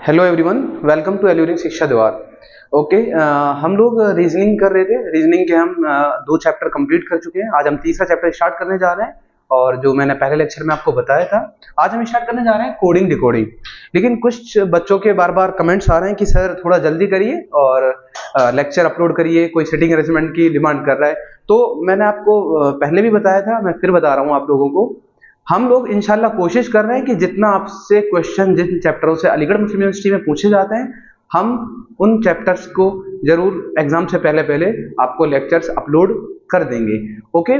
Hello everyone, welcome to alluring Shiksha Dwar. Okay, हम लोग reasoning कर रहे थे। रीजनिंग के हम दो चैप्टर कंप्लीट कर चुके हैं। आज हम तीसरा चैप्टर स्टार्ट करने जा रहे हैं। और जो मैंने पहले लेक्चर में आपको बताया था, आज हम स्टार्ट करने जा रहे हैं कोडिंग डिकोडिंग। लेकिन कुछ बच्चों के बार बार कमेंट्स आ रहे हैं कि सर थोड़ा जल्दी करिए और लेक्चर अपलोड करिए, कोई सिटिंग अरेंजमेंट की डिमांड कर रहा है। तो मैंने आपको पहले भी बताया था, मैं फिर बता रहा हूँ आप लोगों को। हम लोग इंशाल्लाह कोशिश कर रहे हैं कि जितना आपसे क्वेश्चन जिन चैप्टरों से अलीगढ़ मुस्लिम यूनिवर्सिटी में पूछे जाते हैं, हम उन चैप्टर्स को जरूर एग्जाम से पहले पहले आपको लेक्चर्स अपलोड कर देंगे। ओके,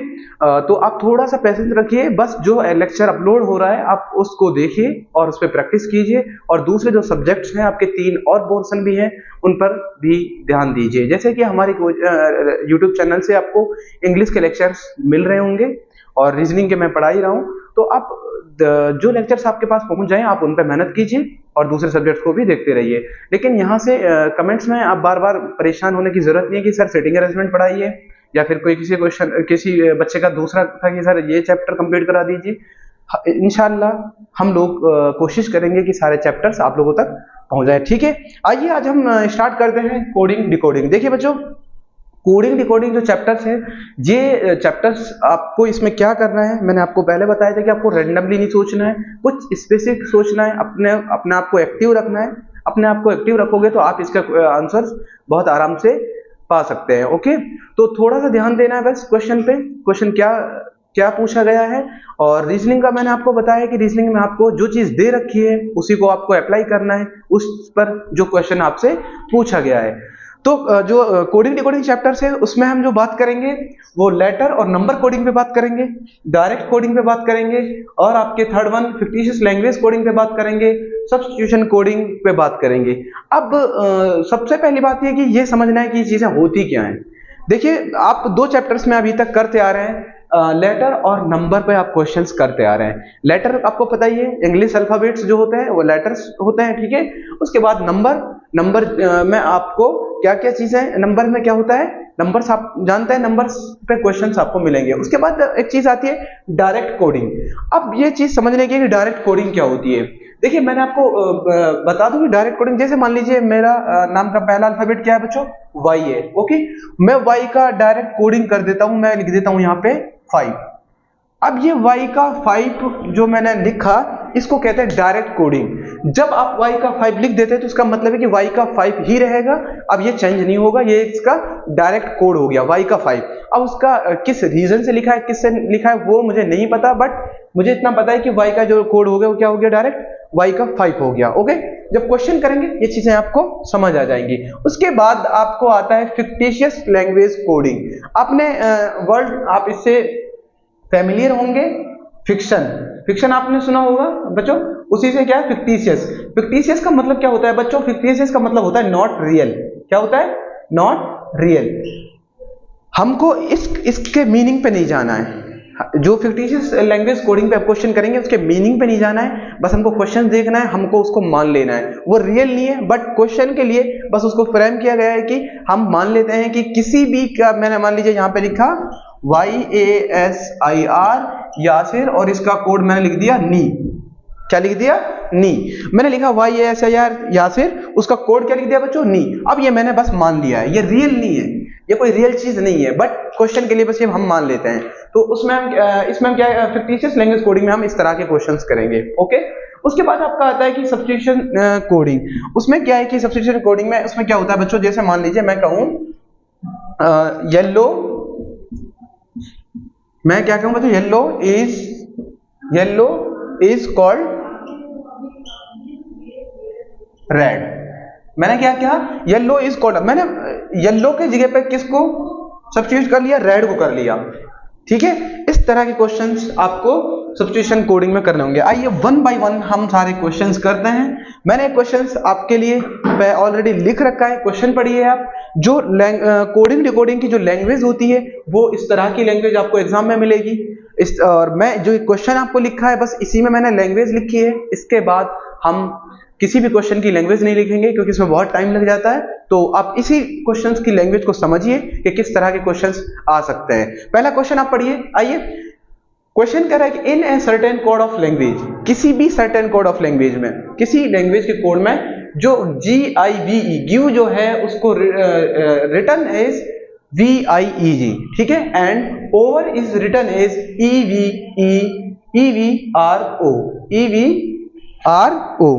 तो आप थोड़ा सा पेशेंस रखिए। बस जो लेक्चर अपलोड हो रहा है आप उसको देखिए और उस पर प्रैक्टिस कीजिए। और दूसरे जो सब्जेक्ट्स हैं आपके 3 और पोर्शन भी हैं, उन पर भी ध्यान दीजिए। जैसे कि हमारी यूट्यूब चैनल से आपको इंग्लिश के लेक्चर्स मिल रहे होंगे और रीजनिंग के मैं पढ़ा ही रहा हूँ। तो आप जो लेक्चर्स आपके पास पहुंच जाएं आप उन पर मेहनत कीजिए और दूसरे सब्जेक्ट्स को भी देखते रहिए। लेकिन यहाँ से कमेंट्स में आप बार बार परेशान होने की जरूरत नहीं है कि सर सिटिंग अरेंजमेंट पढ़ाइए, या फिर कोई किसी बच्चे का दूसरा था कि सर ये चैप्टर कंप्लीट करा दीजिए। इंशाल्लाह हम लोग कोशिश करेंगे कि सारे चैप्टर्स आप लोगों तक पहुंच जाए। ठीक है, आइए आज हम स्टार्ट करते हैं कोडिंग डिकोडिंग। देखिए बच्चों, कोडिंग डिकोडिंग जो चैप्टर्स हैं, ये चैप्टर्स आपको इसमें क्या करना है, मैंने आपको पहले बताया था कि आपको रैंडमली नहीं सोचना है, कुछ स्पेसिफिक सोचना है, अपने आप को एक्टिव रखना है। अपने आप को एक्टिव रखोगे तो आप इसका आंसर बहुत आराम से पा सकते हैं। ओके, तो थोड़ा सा ध्यान देना है बस क्वेश्चन पे, क्वेश्चन क्या क्या पूछा गया है। और रीजनिंग का मैंने आपको बताया कि रीजनिंग में आपको जो चीज दे रखी है उसी को आपको अप्लाई करना है उस पर जो क्वेश्चन आपसे पूछा गया है। तो जो कोडिंग डिकोडिंग चैप्टर्स है उसमें हम जो बात करेंगे वो लेटर और नंबर कोडिंग पे बात करेंगे, डायरेक्ट कोडिंग पे बात करेंगे, और आपके third one fictitious language coding पे बात करेंगे, सब्स्टिट्यूशन कोडिंग पे बात करेंगे। अब सबसे पहली बात ये कि ये समझना है कि ये चीजें होती क्या हैं। देखिए, आप 2 चैप्टर्स में अभी तक करते आ रहे हैं, लेटर और नंबर पे आप क्वेश्चंस करते आ रहे हैं। लेटर आपको पता ही है, इंग्लिश अल्फाबेट्स जो होते हैं वो लेटर्स होते हैं। ठीक है, उसके बाद नंबर में आपको क्या क्या चीजें, नंबर में क्या होता है, नंबर्स आप जानते हैं, नंबर्स पे क्वेश्चंस आपको मिलेंगे। उसके बाद एक चीज आती है डायरेक्ट कोडिंग। अब ये चीज समझने की कि डायरेक्ट कोडिंग क्या होती है। देखिए, मैंने आपको बता दूं कि डायरेक्ट कोडिंग, जैसे मान लीजिए मेरा नाम का पहला अल्फाबेट क्या है बच्चों, वाई है। ओके, मैं वाई का डायरेक्ट कोडिंग कर देता हूं, मैं लिख देता हूं यहाँ पे 5। अब ये y का 5 जो मैंने लिखा, इसको कहते हैं डायरेक्ट कोडिंग। जब आप y का 5 लिख देते हैं तो इसका मतलब है कि y का 5 ही रहेगा, अब ये चेंज नहीं होगा, ये इसका डायरेक्ट कोड हो गया y का 5। अब उसका किस रीजन से लिखा है, किससे लिखा है वो मुझे नहीं पता, बट मुझे इतना पता है कि y का जो कोड हो गया वो क्या हो गया, डायरेक्ट y का 5 हो गया। ओके, जब क्वेश्चन करेंगे ये चीजें आपको समझ आ जाएंगी। उसके बाद आपको आता है फिक्टिशियस लैंग्वेज कोडिंग। आपने वर्ड आप इससे फैमिलियर होंगे, फिक्शन आपने सुना होगा बच्चों, उसी से क्या है फिक्टिशियस। फिक्टिशियस का मतलब क्या होता है बच्चों, फिक्टिशियस का मतलब होता है नॉट रियल। क्या होता है, नॉट रियल। हमको इसके मीनिंग पे नहीं जाना है। जो फिक्टिशियस लैंग्वेज कोडिंग पे आप क्वेश्चन करेंगे उसके मीनिंग पे नहीं जाना है, बस हमको क्वेश्चन देखना है, हमको उसको मान लेना है। वो रियल नहीं है, बट क्वेश्चन के लिए बस उसको फ्रेम किया गया है कि हम मान लेते हैं कि किसी भी का, मैंने मान लीजिए यहाँ पे लिखा YASIR यासिर, और इसका कोड मैंने लिख दिया नी। क्या लिख दिया, नी। मैंने लिखा YASIR यासिर, उसका कोड क्या लिख दिया बच्चों, नी। अब ये मैंने बस मान लिया है, ये रियल नहीं है, ये कोई रियल चीज नहीं है, बट क्वेश्चन के लिए बस ये हम मान लेते हैं। तो उसमें हम इसमें हम क्या, फिक्टिशियस लैंग्वेज कोडिंग में हम इस तरह के क्वेश्चंस करेंगे। ओके, उसके बाद आपका आता है कि सब्स्टिट्यूशन कोडिंग। उसमें क्या है कि सब्स्टिट्यूशन कोडिंग में उसमें क्या होता है बच्चों, जैसे मान लीजिए मैं कहूं मैं क्या कहूं बच्चों, येलो इज कॉल्ड रेड। मैंने क्या कहा, येलो इज कॉल्ड, मैंने येलो के जगह पे किसको सब्स्टिट्यूट कर लिया, रेड को कर लिया। ठीक है, इस तरह के क्वेश्चंस आपको सब्स्टिट्यूशन कोडिंग में करने होंगे। आइए वन बाय वन हम सारे क्वेश्चंस करते हैं। मैंने क्वेश्चंस आपके लिए ऑलरेडी लिख रखा है, क्वेश्चन पढ़िए आप। जो कोडिंग डिकोडिंग की जो लैंग्वेज होती है वो इस तरह की लैंग्वेज आपको एग्जाम में मिलेगी। और मैं जो क्वेश्चन आपको लिखा है बस इसी में मैंने लैंग्वेज लिखी है। इसके बाद हम किसी भी क्वेश्चन की लैंग्वेज नहीं लिखेंगे क्योंकि इसमें बहुत टाइम लग जाता है। तो आप इसी क्वेश्चंस की लैंग्वेज को समझिए कि किस तरह के क्वेश्चंस आ सकते हैं। पहला क्वेश्चन आप पढ़िए। आइए, क्वेश्चन कह रहा है कि in a certain code of language, किसी भी सर्टेन कोड ऑफ लैंग्वेज में, किसी लैंग्वेज के कोड में जो GIVE गिव जो है उसको रिटन एज VIEG, ठीक है, and over is written as EVRO।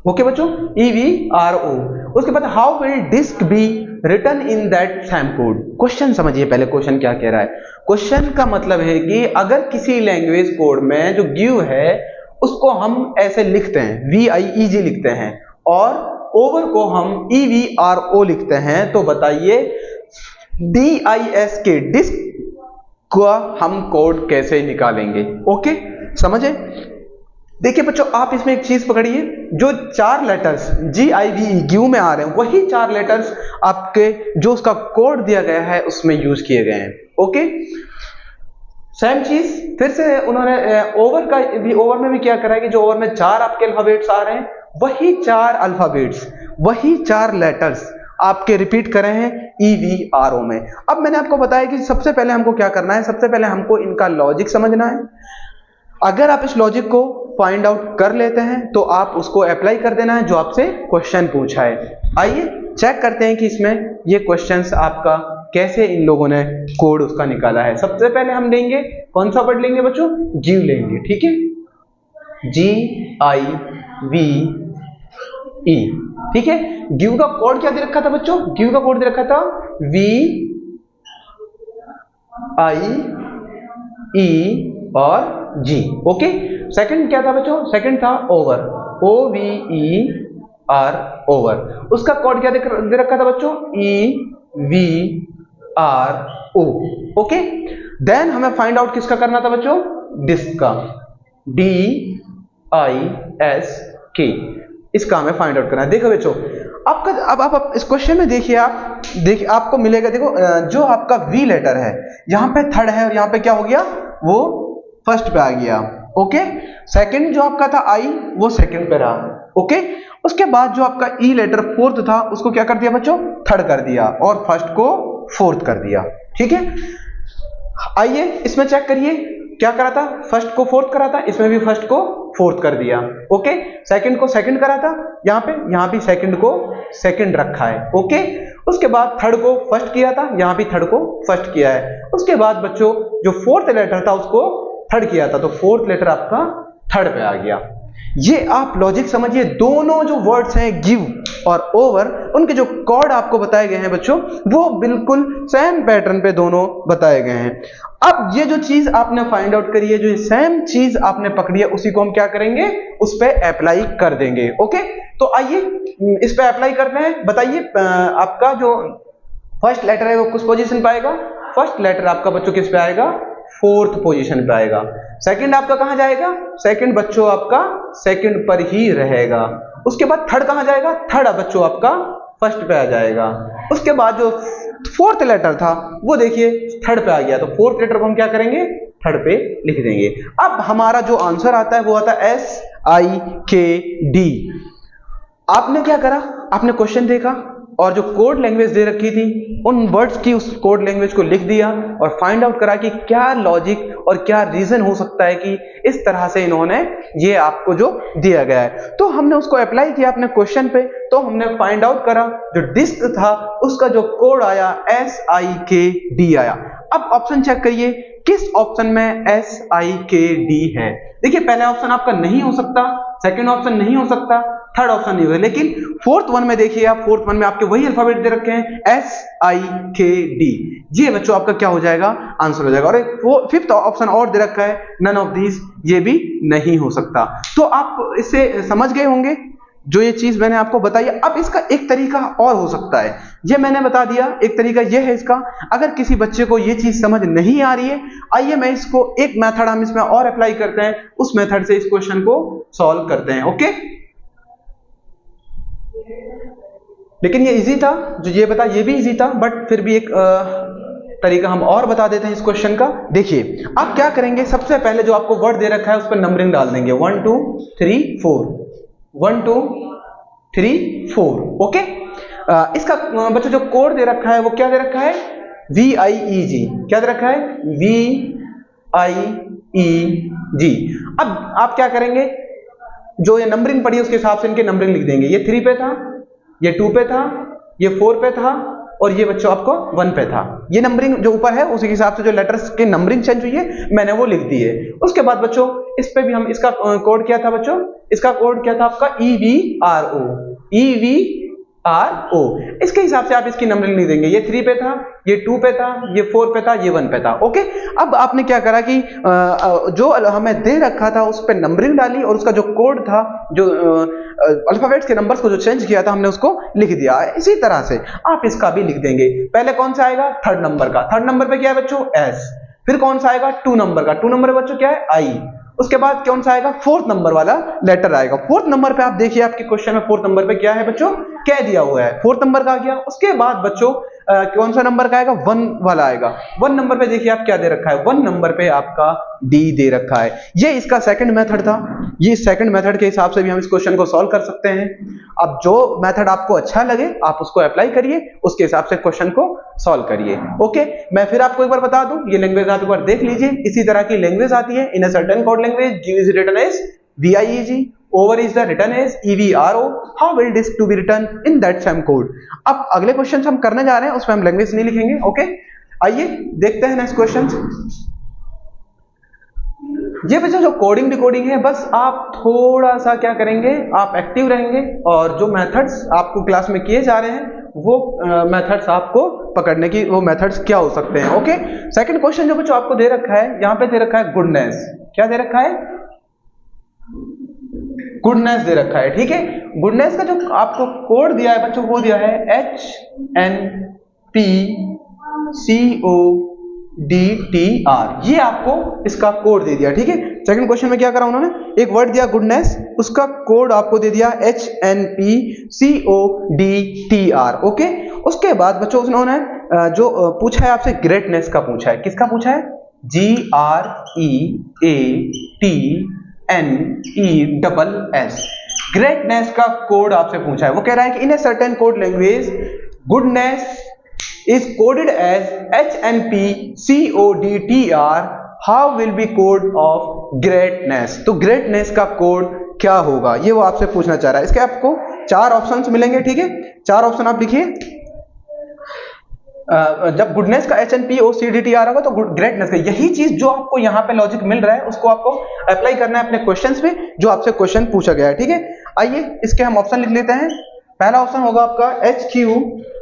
Okay बच्चों, EVRO। उसके बाद how will disc be written in that same code. Question समझिए पहले, क्वेश्चन क्या कह रहा है। क्वेश्चन का मतलब है कि अगर किसी लैंग्वेज कोड में जो गिव है उसको हम ऐसे लिखते हैं, VIEG लिखते हैं, और ओवर को हम EVRO लिखते हैं, तो बताइए DISK डिस्क का हम कोड कैसे निकालेंगे। ओके, समझे। देखिए बच्चों, आप इसमें एक चीज पकड़िए, जो 4 लेटर्स GIVE गिव में आ रहे हैं वही 4 लेटर्स आपके जो उसका कोड दिया गया है उसमें यूज किए गए हैं। ओके, सेम चीज फिर से उन्होंने ओवर का भी, ओवर में भी क्या करा है कि जो ओवर में 4 आपके अल्फाबेट्स आ रहे हैं वही 4 अल्फाबेट्स, वही 4 लेटर्स आपके रिपीट कर रहे हैं EVRO में। अब मैंने आपको बताया कि सबसे पहले हमको क्या करना है, सबसे पहले हमको इनका लॉजिक समझना है। अगर आप इस लॉजिक को फाइंड आउट कर लेते हैं तो आप उसको अप्लाई कर देना है जो आपसे क्वेश्चन पूछा है। आइए चेक करते हैं कि इसमें ये क्वेश्चंस आपका कैसे इन लोगों ने कोड उसका निकाला है। सबसे पहले हम लेंगे कौन सा वर्ड लेंगे बच्चों, गिव लेंगे, ठीक है, GIVE, ठीक है। गिव का कोड क्या दे रखा था बच्चों, गिव का कोड दे रखा था VIE और G। ओके, सेकंड क्या था बच्चों, सेकंड था ओवर, OVER, ओवर। उसका कोड क्या दे रखा था बच्चों, EVRO। ओके, देन हमें फाइंड आउट किसका करना था बच्चों, डिस्क का, DISK, इसका हमें फाइंड आउट करना है। देखो बच्चों, आपका अब आप इस क्वेश्चन में देखिए, देखिए आपको मिलेगा, देखो जो आपका V लेटर है यहाँ पे थर्ड है और यहाँ पे क्या हो गया, वो फर्स्ट पे आ गया। ओके, सेकंड जो आपका था I वो सेकंड पे रहा। ओके, उसके बाद जो आपका E लेटर फोर्थ था उसको क्या कर दिया बच्चों, थर्ड कर दिया, और फर्स्ट को फोर्थ कर दिया। ठीक है, आइए इसमें चेक करिए क्या करा था, फर्स्ट को फोर्थ करा था, इसमें भी फर्स्ट को फोर्थ कर दिया। ओके, सेकंड को सेकंड करा था, यहाँ भी सेकंड को सेकंड रखा है। ओके, उसके बाद थर्ड को फर्स्ट किया था, यहाँ भी थर्ड को फर्स्ट किया है। उसके बाद बच्चों जो फोर्थ लेटर था उसको थर्ड किया था, तो फोर्थ लेटर आपका थर्ड पे आ गया। ये आप लॉजिक समझिए, दोनों जो वर्ड्स हैं गिव और ओवर, उनके जो कोड आपको बताए गए हैं बच्चों वो बिल्कुल सेम पैटर्न पे दोनों बताए गए हैं। अब ये जो चीज आपने फाइंड आउट करी है, जो सेम चीज आपने पकड़ी है, उसी को हम क्या करेंगे, उस पे अप्लाई कर देंगे। ओके, तो आइए इस पे अप्लाई करते हैं। बताइए आपका जो फर्स्ट लेटर है वो किस पोजीशन पे आएगा, फर्स्ट लेटर आपका बच्चों किस पे आएगा, फोर्थ पोजीशन पे आएगा। सेकंड आपका कहां जाएगा, सेकंड बच्चों आपका सेकंड पर ही रहेगा। उसके बाद थर्ड कहां जाएगा, थर्ड बच्चों आपका फर्स्ट पे आ जाएगा। उसके बाद जो फोर्थ लेटर था वो देखिए थर्ड पे आ गया, तो फोर्थ लेटर को हम क्या करेंगे, थर्ड पे लिख देंगे। अब हमारा जो आंसर आता है वो आता है SIKD। आपने क्या करा, आपने क्वेश्चन देखा और जो कोड लैंग्वेज दे रखी थी उन वर्ड्स की उस कोड लैंग्वेज को लिख दिया और फाइंड आउट करा कि क्या लॉजिक और क्या रीजन हो सकता है कि इस तरह से इन्होंने ये आपको जो दिया गया है। तो हमने उसको अप्लाई किया अपने क्वेश्चन पे, तो हमने फाइंड आउट करा जो डिस्क था उसका जो कोड आया SIKD आया। अब ऑप्शन चेक करिए किस ऑप्शन में SIKD है। देखिए पहला ऑप्शन आपका नहीं हो सकता, सेकंड ऑप्शन नहीं हो सकता, थर्ड ऑप्शन नहीं होगा, लेकिन फोर्थ वन में देखिए आप, फोर्थ वन में आपके वही अल्फाबेट दे रखे हैं SIKD। ये बच्चों आपका क्या हो जाएगा, आंसर हो जाएगा। और एक फिफ्थ ऑप्शन और दे रखा है नन ऑफ दीज, ये भी नहीं हो सकता। तो आप इससे समझ गए होंगे जो ये चीज मैंने आपको बताई। अब इसका एक तरीका और हो सकता है, ये मैंने बता दिया, एक तरीका ये है इसका। अगर किसी बच्चे को ये चीज समझ नहीं आ रही है, आइए मैं इसको एक मेथड हम इसमें और अप्लाई करते हैं, उस मेथड से इस क्वेश्चन को सॉल्व करते हैं। ओके, लेकिन ये इजी था, जो ये बता ये भी इजी था, बट फिर भी एक तरीका हम और बता देते हैं इस क्वेश्चन का। देखिए आप क्या करेंगे, सबसे पहले जो आपको वर्ड दे रखा है उस पर नंबरिंग डाल देंगे 1 2 3 4, 1 2 3 4। ओके, इसका बच्चों जो कोड दे रखा है वो क्या दे रखा है, VIEG। क्या दे रखा है, VIEG। अब आप क्या करेंगे, जो ये नंबरिंग पड़ी है उसके हिसाब से इनके नंबरिंग लिख देंगे। ये 3 पे था, ये 2 पे था, ये 4 पे था और ये बच्चों आपको 1 पे था। ये नंबरिंग जो ऊपर है उसी के हिसाब से जो लेटर्स की नंबरिंग चेंज हुई है मैंने वो लिख दी है। उसके बाद बच्चों इस पे भी हम, इसका कोड क्या था बच्चों, इसका कोड क्या था आपका EVRO, EVRO। इसके हिसाब से आप इसकी नंबरिंग लिख देंगे। ये 3 पे था, ये 2 पे था, ये 4 पे था, ये 1 पे था। ओके, अब आपने क्या करा कि जो हमें दे रखा था उस पे नंबरिंग डाली और उसका जो कोड था, जो अल्फाबेट्स के नंबर्स को जो चेंज किया था हमने उसको लिख दिया। इसी तरह से आप इसका भी लिख देंगे। पहले कौन सा आएगा, 3rd नंबर का। 3rd नंबर पे क्या है बच्चों, S। फिर कौन सा आएगा, 2 नंबर का। 2 नंबर पे बच्चों क्या है, I। उसके बाद कौन सा आएगा, 4th नंबर वाला लेटर आएगा। 4th नंबर पे आप देखिए आपके क्वेश्चन में 4th नंबर पे क्या है बच्चों, क्या दिया हुआ है, 4th नंबर का आ गया। उसके बाद बच्चों कौन सा नंबर का आएगा, 1 वाला आएगा। 1 नंबर पे देखिए आप क्या दे रखा है, 1 नंबर पे आपका D दे रखा है। ये इसका सेकंड मेथड था। ये सेकंड मेथड के हिसाब से भी हम इस क्वेश्चन को सॉल्व कर सकते हैं। अब जो मेथड आपको अच्छा लगे आप उसको अप्लाई करिए, उसके हिसाब से क्वेश्चन को सॉल्व करिए। ओके, मैं फिर आपको एक बार बता दूं, ये लैंग्वेज आप एक बार देख लीजिए। इसी तरह की लैंग्वेज आती है। In a certain code language G is written as VIEG, over is the written as EVRO, how will disk to be written in that same code। अब अगले क्वेश्चन हम करने जा रहे हैं उसमें हम लैंग्वेज नहीं लिखेंगे। ओके, आइए देखते हैं नेक्स्ट क्वेश्चन। ये बच्चों जो कोडिंग डिकोडिंग है, बस आप थोड़ा सा क्या करेंगे, आप एक्टिव रहेंगे और जो मेथड्स आपको क्लास में किए जा रहे हैं वो मेथड्स आपको पकड़ने की, वो मेथड्स क्या हो सकते हैं। ओके, सेकंड क्वेश्चन जो बच्चों आपको दे रखा है, यहाँ पे दे रखा है गुडनेस। क्या दे रखा है, गुडनेस दे रखा है। ठीक है, गुडनेस का जो आपको कोड दिया है बच्चों वो दिया है HNPCODTR। ये आपको इसका कोड दे दिया। ठीक है, सेकंड क्वेश्चन में क्या करा उन्होंने, एक वर्ड दिया गुडनेस, उसका कोड आपको दे दिया HNPCODTR। ओके, उसके बाद बच्चों उन्होंने जो पूछा है आपसे ग्रेटनेस का पूछा है। किसका पूछा है, GREATNESS, ग्रेटनेस का कोड आपसे पूछा है। वो कह रहा है कि in a certain code language goodness is coded as HNPCODTR, how will be code of greatness। तो greatness का कोड क्या होगा ये वो आपसे पूछना चाह रहा है। इसके आपको 4 ऑप्शंस मिलेंगे। ठीक है, 4 ऑप्शन आप लिखिए। जब गुडनेस का HNPCODTR होगा तो ग्रेटनेस का, यही चीज जो आपको यहाँ पे लॉजिक मिल रहा है उसको आपको अप्लाई करना है अपने क्वेश्चंस पे जो आपसे क्वेश्चन पूछा गया है। ठीक है, आइए इसके हम ऑप्शन लिख लेते हैं। पहला ऑप्शन होगा आपका HQZSMFRT,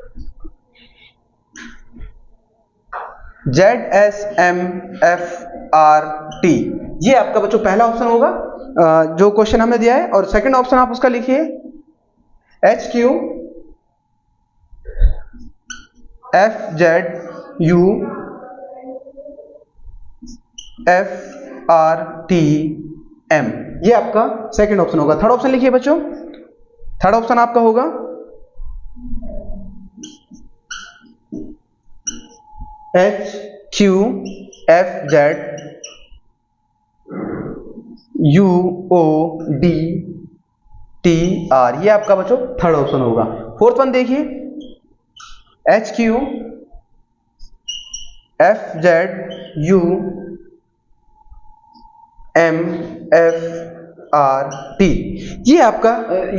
ये आपका बच्चों पहला ऑप्शन होगा जो क्वेश्चन हमें दिया है। और सेकंड ऑप्शन आप उसका लिखिए HQFZUFRTM, ये आपका सेकंड ऑप्शन होगा। थर्ड ऑप्शन लिखिए बच्चों। थर्ड ऑप्शन आपका होगा HQFZUODTR, ये आपका बच्चों थर्ड ऑप्शन होगा। फोर्थ वन देखिए HQFZUMFRT, ये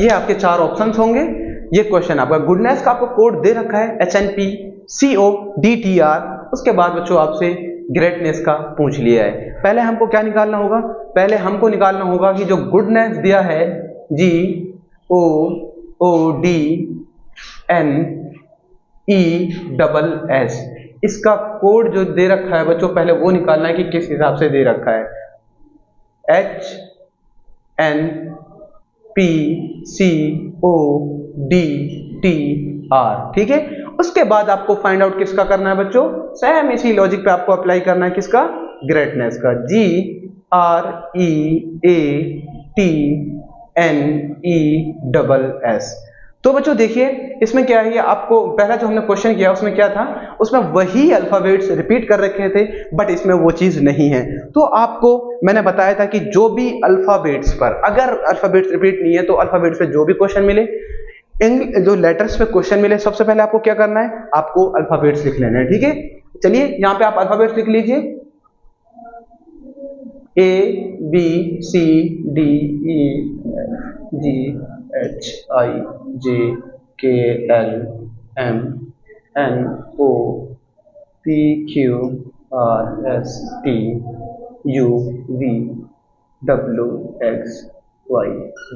आपके 4 ऑप्शंस होंगे। ये क्वेश्चन आपका गुडनेस का आपको कोड दे रखा है HNPCODTR। उसके बाद बच्चों आपसे ग्रेटनेस का पूछ लिया है। पहले हमको क्या निकालना होगा, पहले हमको निकालना होगा कि जो गुडनेस दिया है GOODNESS, इसका कोड जो दे रखा है बच्चों पहले वो निकालना है कि किस हिसाब से दे रखा है। HNPCODTR, ठीक है। उसके बाद आपको फाइंड आउट किसका करना है बच्चों, सेम इसी लॉजिक पे आपको अप्लाई करना है किसका, ग्रेटनेस का। GREATNESS। तो बच्चों देखिए इसमें क्या है, आपको पहला जो हमने क्वेश्चन किया उसमें क्या था, उसमें वही अल्फाबेट्स रिपीट कर रखे थे, बट इसमें वो चीज नहीं है। तो आपको मैंने बताया था कि जो भी अल्फाबेट्स पर, अगर अल्फाबेट्स रिपीट नहीं है तो अल्फाबेट्स पे जो भी क्वेश्चन मिले, जो लेटर्स पे क्वेश्चन मिले, सबसे पहले आपको क्या करना है, आपको अल्फाबेट्स लिख लेना है। ठीक है, चलिए यहाँ पे आप अल्फाबेट्स लिख लीजिए। A B C D E G H I J K L M N O P Q R S T U V W X Y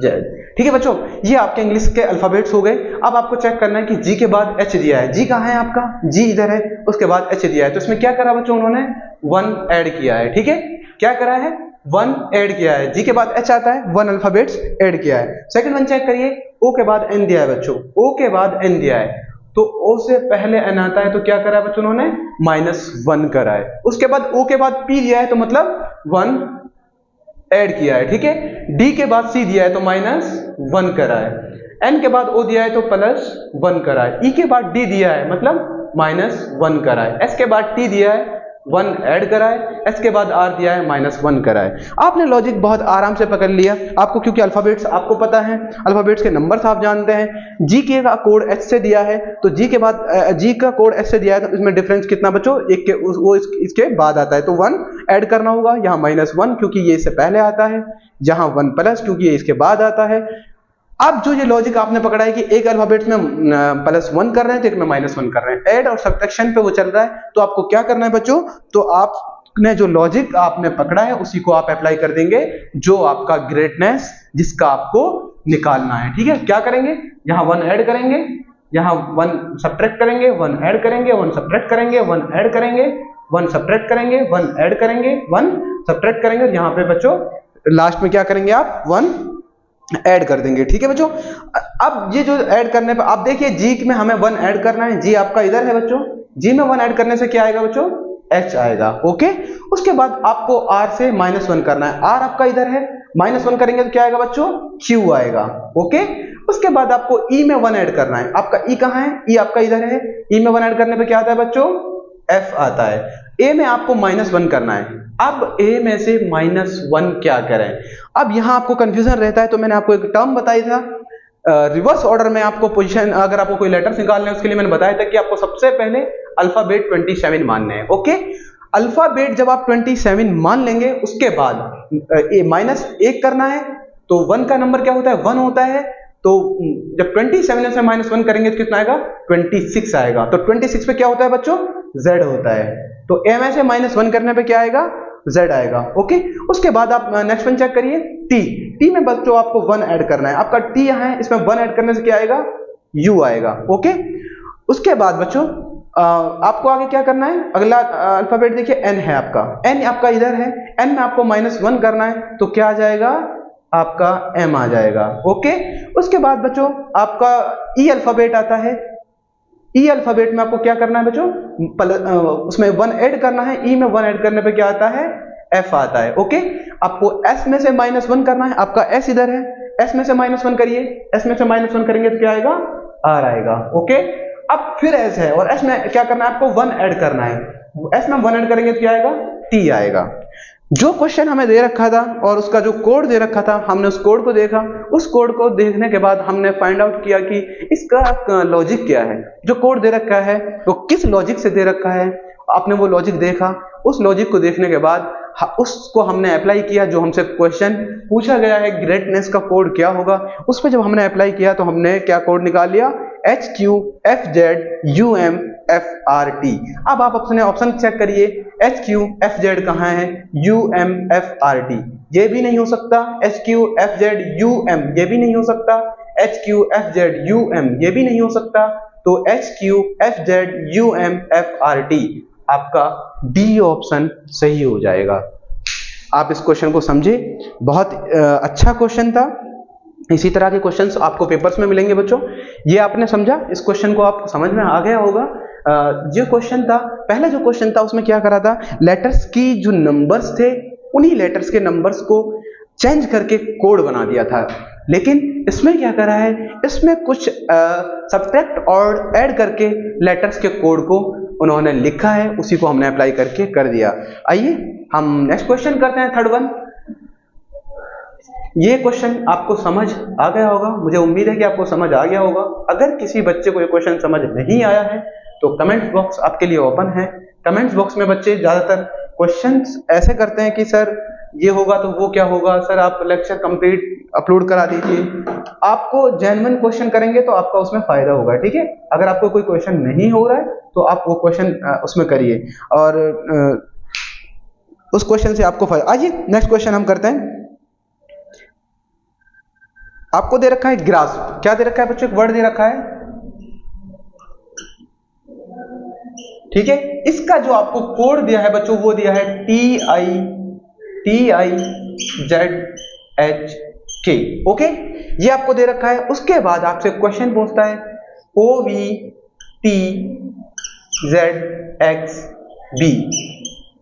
Z। ठीक है बच्चों, ये आपके इंग्लिश के अल्फाबेट्स हो गए। अब आपको चेक करना है कि जी के बाद एच दिया है। जी कहाँ है आपका? जी इधर है, उसके बाद एच दिया है, तो इसमें क्या करा बच्चों? उन्होंने 1 ऐड किया है। ठीक है, क्या करा है? 1 ऐड किया है। जी के बाद एच आता है, 1 अल्फाबेट्स ऐड किया है। सेकंड वन चेक करिए, ओ के बाद एन दिया है बच्चों, ओ के बाद एन दिया है, तो ओ से पहले एन आता है, तो क्या करा है बच्चों? उन्होंने -1 करा है। उसके बाद ओ के बाद पी दिया है, तो मतलब 1 ऐड किया है। ठीक है, डी के बाद सी दिया है, तो -1 करा है। एन के बाद ओ दिया है, तो +1 करा है। ई के बाद डी दिया है, मतलब -1 करा है। एस के बाद टी दिया है, 1 ऐड करा है। एस के बाद आर दिया है, -1 करा है। आपने लॉजिक बहुत आराम से पकड़ लिया आपको, क्योंकि अल्फाबेट्स आपको पता है, अल्फाबेट्स के नंबर्स आप जानते हैं। जी के का कोड एच से दिया है, तो जी के बाद जी का कोड एच से दिया है, तो इसमें डिफरेंस कितना बच्चों? एक के वो इसके बाद आता है, तो 1 ऐड करना होगा। यहाँ -1 क्योंकि ये इससे पहले आता है, यहाँ 1 प्लस क्योंकि ये इसके बाद आता है। अब जो ये लॉजिक आपने पकड़ा है कि एक अल्फाबेट में +1 कर रहे हैं, तो एक में -1 कर रहे हैं, ऐड और सब्ट्रैक्शन पे वो चल रहा है, तो आपको क्या करना है बच्चों? तो आपने जो लॉजिक आपने पकड़ा है उसी को आप अप्लाई कर देंगे, जो आपका ग्रेटनेस जिसका आपको निकालना है। ठीक है, क्या करेंगे? यहाँ 1 ऐड करेंगे, यहाँ 1 सब्ट्रैक्ट करेंगे, 1 ऐड करेंगे, 1 सब्ट्रैक्ट करेंगे, 1 ऐड करेंगे, 1 सब्ट्रैक्ट करेंगे, 1 ऐड करेंगे, 1 सब्ट्रैक्ट करेंगे, यहाँ पे बच्चों लास्ट में क्या करेंगे आप? 1 ऐड कर देंगे। ठीक है बच्चों, अब ये जो ऐड करने पे आप देखिए, जी में हमें 1 ऐड करना है, जी आपका इधर है बच्चों, जी में 1 ऐड करने से क्या आएगा बच्चों? एच आएगा। ओके, उसके बाद आपको आर से -1 करना है, आर आपका इधर है, -1 करेंगे तो क्या आएगा बच्चों? क्यू आएगा। ओके, उसके बाद आपको ई में 1 ऐड करना है, आपका ई कहाँ है? ई आपका इधर है, ई में 1 ऐड करने पे क्या आता है बच्चों? एफ आता है। ए में आपको -1 करना है, अब ए में से -1 क्या करें? अब यहां आपको कंफ्यूजन रहता है, तो मैंने आपको एक टर्म बताई था, रिवर्स ऑर्डर में आपको पोजीशन, अगर आपको कोई लेटर्स निकालने हैं उसके लिए मैंने बताया था कि आपको सबसे पहले अल्फाबेट 27 मानने हैं। ओके, अल्फाबेट जब आप 27 मान लेंगे, उसके बाद -1 करना है, तो 1 का नंबर क्या होता है? 1 होता है, तो जब 27 से -1 करेंगे तो कितना आएगा? 26 आएगा। तो 26 पे क्या होता है बच्चों? Z होता है, तो m में से -1 करने पे क्या आएगा? Z आएगा। ओके, उसके बाद आप नेक्स्ट वन चेक करिए, टी में बच्चों आपको 1 ऐड करना है, आपका टी यहाँ है, इसमें 1 ऐड करने से क्या आएगा? U आएगा। ओके, उसके बाद बच्चों आपको आगे क्या करना है? अगला अल्फाबेट देखिए, n है आपका, n आपका इधर है, n में आपको -1 करना है, तो क्या आ जाएगा? आपका m आ जाएगा। ओके, उसके बाद बच्चों आपका ई अल्फाबेट आता है, ई अल्फाबेट में आपको क्या करना है बच्चों? उसमें 1 ऐड करना है, ई में 1 ऐड करने पे क्या आता है? एफ आता है। ओके, आपको एस में से -1 करना है, आपका एस इधर है, एस में से -1 करिए, एस में से -1 करेंगे तो क्या आएगा? आर आएगा। ओके, अब फिर एस है, और एस में क्या करना है? आपको 1 ऐड करना है, एस में 1 ऐड करेंगे तो क्या आएगा? टी आएगा। जो क्वेश्चन हमें दे रखा था और उसका जो कोड दे रखा था, हमने उस कोड को देखा, उस कोड को देखने के बाद हमने फाइंड आउट किया कि इसका लॉजिक क्या है, जो कोड दे रखा है वो किस लॉजिक से दे रखा है। आपने वो लॉजिक देखा, उस लॉजिक को देखने के बाद उसको हमने अप्लाई किया, जो हमसे क्वेश्चन पूछा गया है ग्रेटनेस का कोड क्या होगा, उस पर जब हमने अप्लाई किया तो हमने क्या कोड निकाल लिया? HQFZUMFRT। अब आप अपने ऑप्शन चेक करिए, HQFZ कहाँ है? UMFRT, ये भी नहीं हो सकता। HQFZUM, ये भी नहीं हो सकता। HQFZUM, ये भी नहीं हो सकता। तो HQFZUMFRT आपका डी ऑप्शन सही हो जाएगा। आप इस क्वेश्चन को समझे, बहुत अच्छा क्वेश्चन था। इसी तरह के क्वेश्चंस आपको पेपर्स में मिलेंगे बच्चों। ये आपने समझा, इस क्वेश्चन को आपको समझ में आ गया होगा। जो क्वेश्चन था, पहला जो क्वेश्चन था उसमें क्या करा था? लेटर्स की जो नंबर्स थे, उन्हीं लेटर्स के नंबर्स को चेंज करके कोड बना दिया था। लेकिन इसमें क्या करा है? इसमें कुछ सब्ट्रैक्ट और ऐड करके लेटर्स के कोड को उन्होंने लिखा है, उसी को हमने अप्लाई करके कर दिया। आइए हम नेक्स्ट क्वेश्चन करते हैं, थर्ड वन। ये क्वेश्चन आपको समझ आ गया होगा, मुझे उम्मीद है कि आपको समझ आ गया होगा। अगर किसी बच्चे को ये क्वेश्चन समझ नहीं आया है तो कमेंट बॉक्स आपके लिए ओपन है। कमेंट्स बॉक्स में बच्चे ज्यादातर क्वेश्चंस ऐसे करते हैं कि सर ये होगा तो वो क्या होगा, सर आप लेक्चर कंप्लीट अपलोड करा दीजिए। आपको जेन्युइन क्वेश्चन करेंगे तो आपका उसमें फायदा होगा, ठीक है। अगर आपको कोई क्वेश्चन नहीं हो रहा है तो आप वो क्वेश्चन उसमें करिए और उस क्वेश्चन से आपको फायदा। आइए नेक्स्ट क्वेश्चन हम करते हैं। आपको दे रखा है ग्रास्प, क्या दे रखा है बच्चों, एक वर्ड दे रखा है, ठीक है। इसका जो आपको कोड दिया है बच्चों वो दिया है TIZHK, ओके, ये आपको दे रखा है। उसके बाद आपसे क्वेश्चन पूछता है OVTZXB,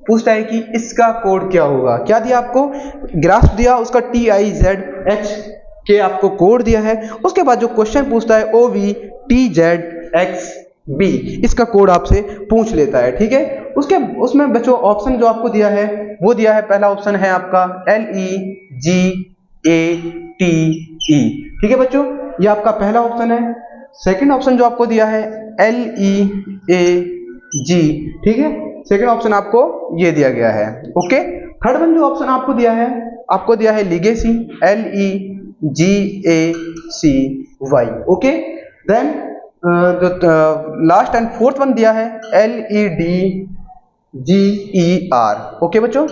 पूछता है कि इसका कोड क्या होगा। क्या दिया आपको, ग्राफ दिया, उसका TIZHK आपको कोड दिया है। उसके बाद जो क्वेश्चन पूछता है OVTZXB, इसका कोड आपसे पूछ लेता है, ठीक है। उसमें बच्चों ऑप्शन जो आपको दिया है वो दिया है, पहला ऑप्शन है आपका LEGATE, ठीक है बच्चों, ये आपका पहला ऑप्शन है। सेकंड ऑप्शन जो आपको दिया है LEAG, ठीक है, सेकंड ऑप्शन आपको ये दिया गया है, ओके। थर्ड वन जो ऑप्शन आपको दिया है, आपको दिया है legacy, LEGACY, okay. Then last and fourth one दिया है LEDGER, ओके बच्चों।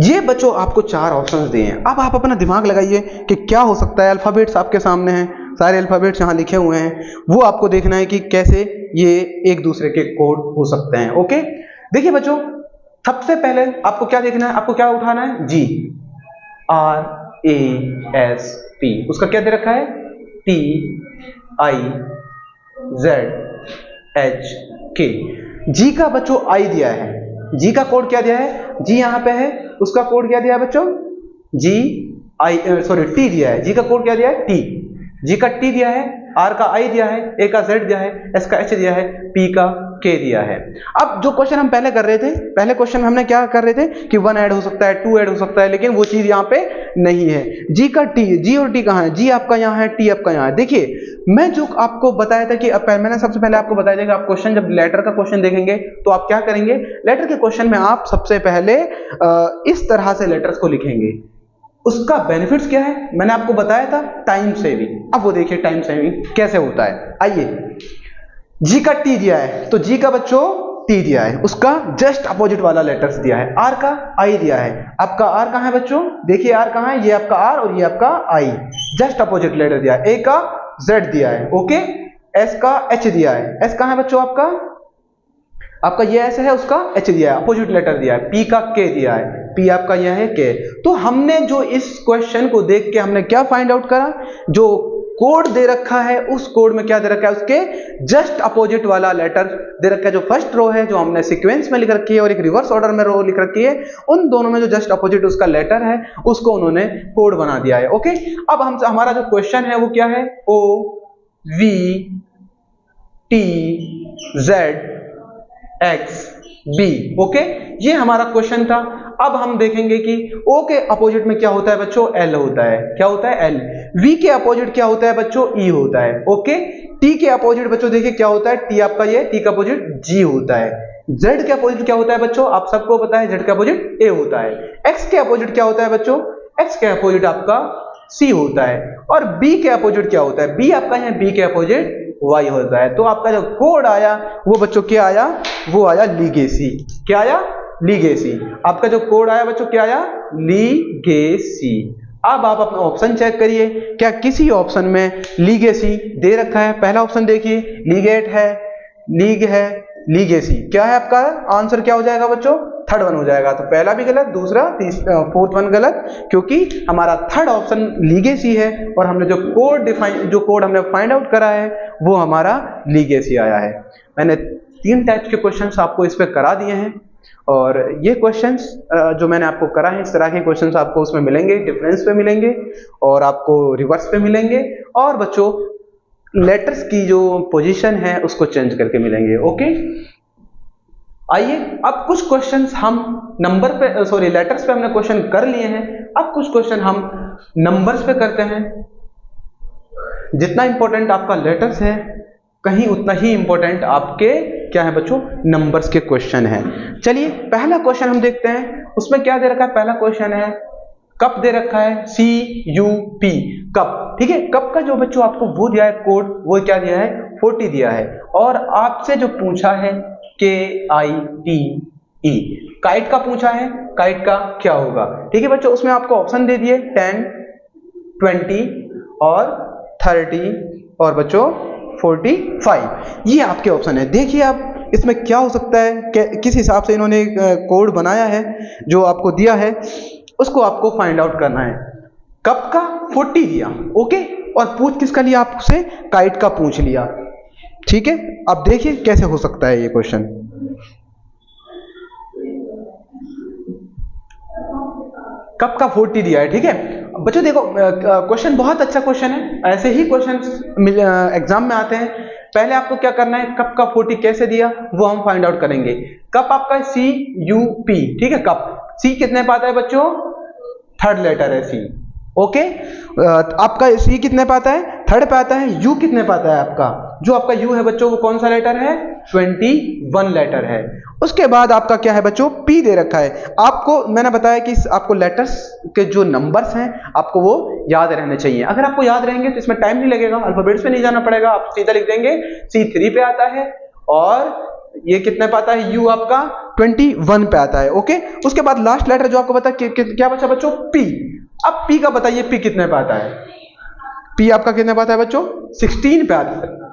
ये बच्चों आपको 4 ऑप्शंस दिए हैं। अब आप अपना दिमाग लगाइए कि क्या हो सकता है। अल्फाबेट्स आपके सामने हैं, सारे अल्फाबेट्स यहाँ लिखे हुए हैं, वो आपको देखना है कि कैसे ये एक दूसरे के कोड हो सकते हैं, ओके। देखिए बच्चों, सबसे पहले आपको क्या देखना है, आपको क्या उठाना है, GRASP, उसका क्या दे रखा है TIZHK। जी का बच्चों आई दिया है, जी का कोड क्या दिया है, जी यहां पे है, उसका कोड क्या दिया है बच्चों, टी दिया है, जी का कोड क्या दिया है, टी, जी का टी दिया है, आर का आई दिया है, ए का जेड दिया है, एस का एच दिया है, पी का के दिया है। अब जो क्वेश्चन हम पहले कर रहे थे, पहले क्वेश्चन में हमने क्या कर रहे थे कि 1 ऐड हो सकता है, 2 ऐड हो सकता है, लेकिन वो चीज यहाँ पे नहीं है। जी का टी, जी और टी कहाँ है, जी आपका यहाँ है, टी आपका यहाँ है। देखिए मैं जो आपको बताया था कि मैंने सबसे पहले आपको बताया था कि आप क्वेश्चन, जब लेटर का क्वेश्चन देखेंगे तो आप क्या करेंगे, लेटर के क्वेश्चन में आप सबसे पहले इस तरह से लेटर्स को लिखेंगे। उसका बेनिफिट्स क्या है मैंने आपको बताया था, टाइम सेविंग। अब वो देखिए टाइम सेविंग कैसे होता है। आइए, जी का टी दिया है तो जी का बच्चों टी दिया है, उसका जस्ट अपोजिट वाला लेटर्स दिया है। आर का आई दिया है, आपका आर कहाँ है बच्चों, देखिए आर कहाँ है, ये आपका आर और ये आपका आई, जस्ट अपोजिट लेटर दिया है। ए का जेड दिया है, ओके। एस का एच दिया है, एस कहाँ है बच्चों आपका ये एस है, उसका एच दिया है, अपोजिट लेटर दिया है। पी का के दिया है, पी आपका यह है के। तो हमने जो इस क्वेश्चन को देख के हमने क्या फाइंड आउट करा, जो कोड दे रखा है उस कोड में क्या दे रखा है, उसके जस्ट अपोजिट वाला लेटर दे रखा है। जो फर्स्ट रो है जो हमने सीक्वेंस में लिख रखी है और एक रिवर्स ऑर्डर में रो लिख रखी है, उन दोनों में जो जस्ट अपोजिट उसका लेटर है उसको उन्होंने कोड बना दिया है, ओके। अब हमारा जो क्वेश्चन है वो क्या है, OVTZXB, ओके, ये हमारा क्वेश्चन था। अब हम देखेंगे कि O के अपोजिट में क्या होता है बच्चों, L होता है, क्या होता है L। V के अपोजिट क्या होता है बच्चों, E होता है, ओके। T के अपोजिट बच्चों देखिए क्या होता है, T आपका ये, T का अपोजिट G होता है। Z के अपोजिट क्या होता है बच्चों, आप सबको पता है, Z का अपोजिट A होता है। X के अपोजिट क्या होता है बच्चों, X के अपोजिट आपका C होता है। और B के अपोजिट क्या होता है, B आपका है, B के अपोजिट Y होता है। तो आपका जो कोड आया वो बच्चों क्या आया, वो आया लीगेसी। क्या आया, लीगेसी। आपका जो कोड आया बच्चों क्या आया, लीगेसी। अब आप अपना ऑप्शन चेक करिए, क्या किसी ऑप्शन में लीगेसी दे रखा है। पहला ऑप्शन देखिए, लीगेट है, लीग है, लीगेसी। क्या है आपका आंसर, क्या हो जाएगा बच्चों, थर्ड वन हो जाएगा। तो पहला भी गलत, दूसरा फोर्थ वन गलत, क्योंकि हमारा थर्ड ऑप्शन लीगेसी है और हमने जो कोड हमने फाइंड आउट करा है वो हमारा लीगेसी आया है। मैंने 3 टाइप्स के क्वेश्चंस आपको इस पे करा दिए हैं और ये क्वेश्चंस जो मैंने आपको करा है, इस तरह के क्वेश्चंस आपको उसमें मिलेंगे, डिफरेंस पे मिलेंगे और आपको रिवर्स पे मिलेंगे, और बच्चों लेटर्स की जो पोजीशन है उसको चेंज करके मिलेंगे, ओके। आइए अब कुछ क्वेश्चंस हम नंबर पे, लेटर्स पे हमने क्वेश्चन कर लिए हैं। अब कुछ क्वेश्चन हम नंबर्स पे करते हैं। जितना इंपॉर्टेंट आपका लेटर्स है, कहीं उतना ही इंपॉर्टेंट आपके क्या है बच्चों, नंबर्स के क्वेश्चन है। चलिए पहला क्वेश्चन हम देखते हैं, उसमें क्या दे रखा है, पहला क्वेश्चन है कप दे रखा है, CUP कप, ठीक है। कप का जो बच्चों आपको वो दिया है कोड, वो क्या दिया है, 40 दिया है, और आपसे जो पूछा है KITE, काइट का पूछा है, काइट का क्या होगा, ठीक है बच्चों। उसमें आपको ऑप्शन दे दिए 10, 20 और 30 और बच्चों 45, ये आपके ऑप्शन है। देखिए आप इसमें क्या हो सकता है, किस हिसाब से इन्होंने कोड बनाया है, जो आपको दिया है उसको आपको फाइंड आउट करना है। कप का 40 दिया, ओके, और पूछ किसका लिया आपसे, काइट का पूछ लिया, ठीक है। अब देखिए कैसे हो सकता है ये क्वेश्चन। कप का 40 दिया है, ठीक है बच्चों। देखो क्वेश्चन बहुत अच्छा क्वेश्चन है, ऐसे ही क्वेश्चन एग्जाम में आते हैं। पहले आपको क्या करना है, कप का 40 कैसे दिया वो हम फाइंड आउट करेंगे। कप आपका CUP, ठीक है, कप, C कितने पे आता है बच्चों, थर्ड लेटर है C, ओके। आपका C कितने पे आता है, थर्ड पे आता है। U कितने पे आता है आपका, जो आपका U है बच्चों वो कौन सा लेटर है, 21 लेटर है। उसके बाद आपका क्या है बच्चों, P दे रखा है। आपको मैंने बताया कि आपको लेटर्स के जो नंबर्स हैं आपको वो याद रहने चाहिए। अगर आपको याद रहेंगे तो इसमें टाइम नहीं लगेगा, अल्फाबेट्स पे नहीं जाना पड़ेगा, आप सीधा लिख देंगे। C3 पे आता है, और ये कितने पे आता है, U आपका 21 पे आता है, ओके। उसके बाद लास्ट लेटर जो आपको बता क्या बचा बच्चों, P। अब P का बताइए, P कितने पे आता है, P आपका कितने पे आता है बच्चों, 16 पे आता है।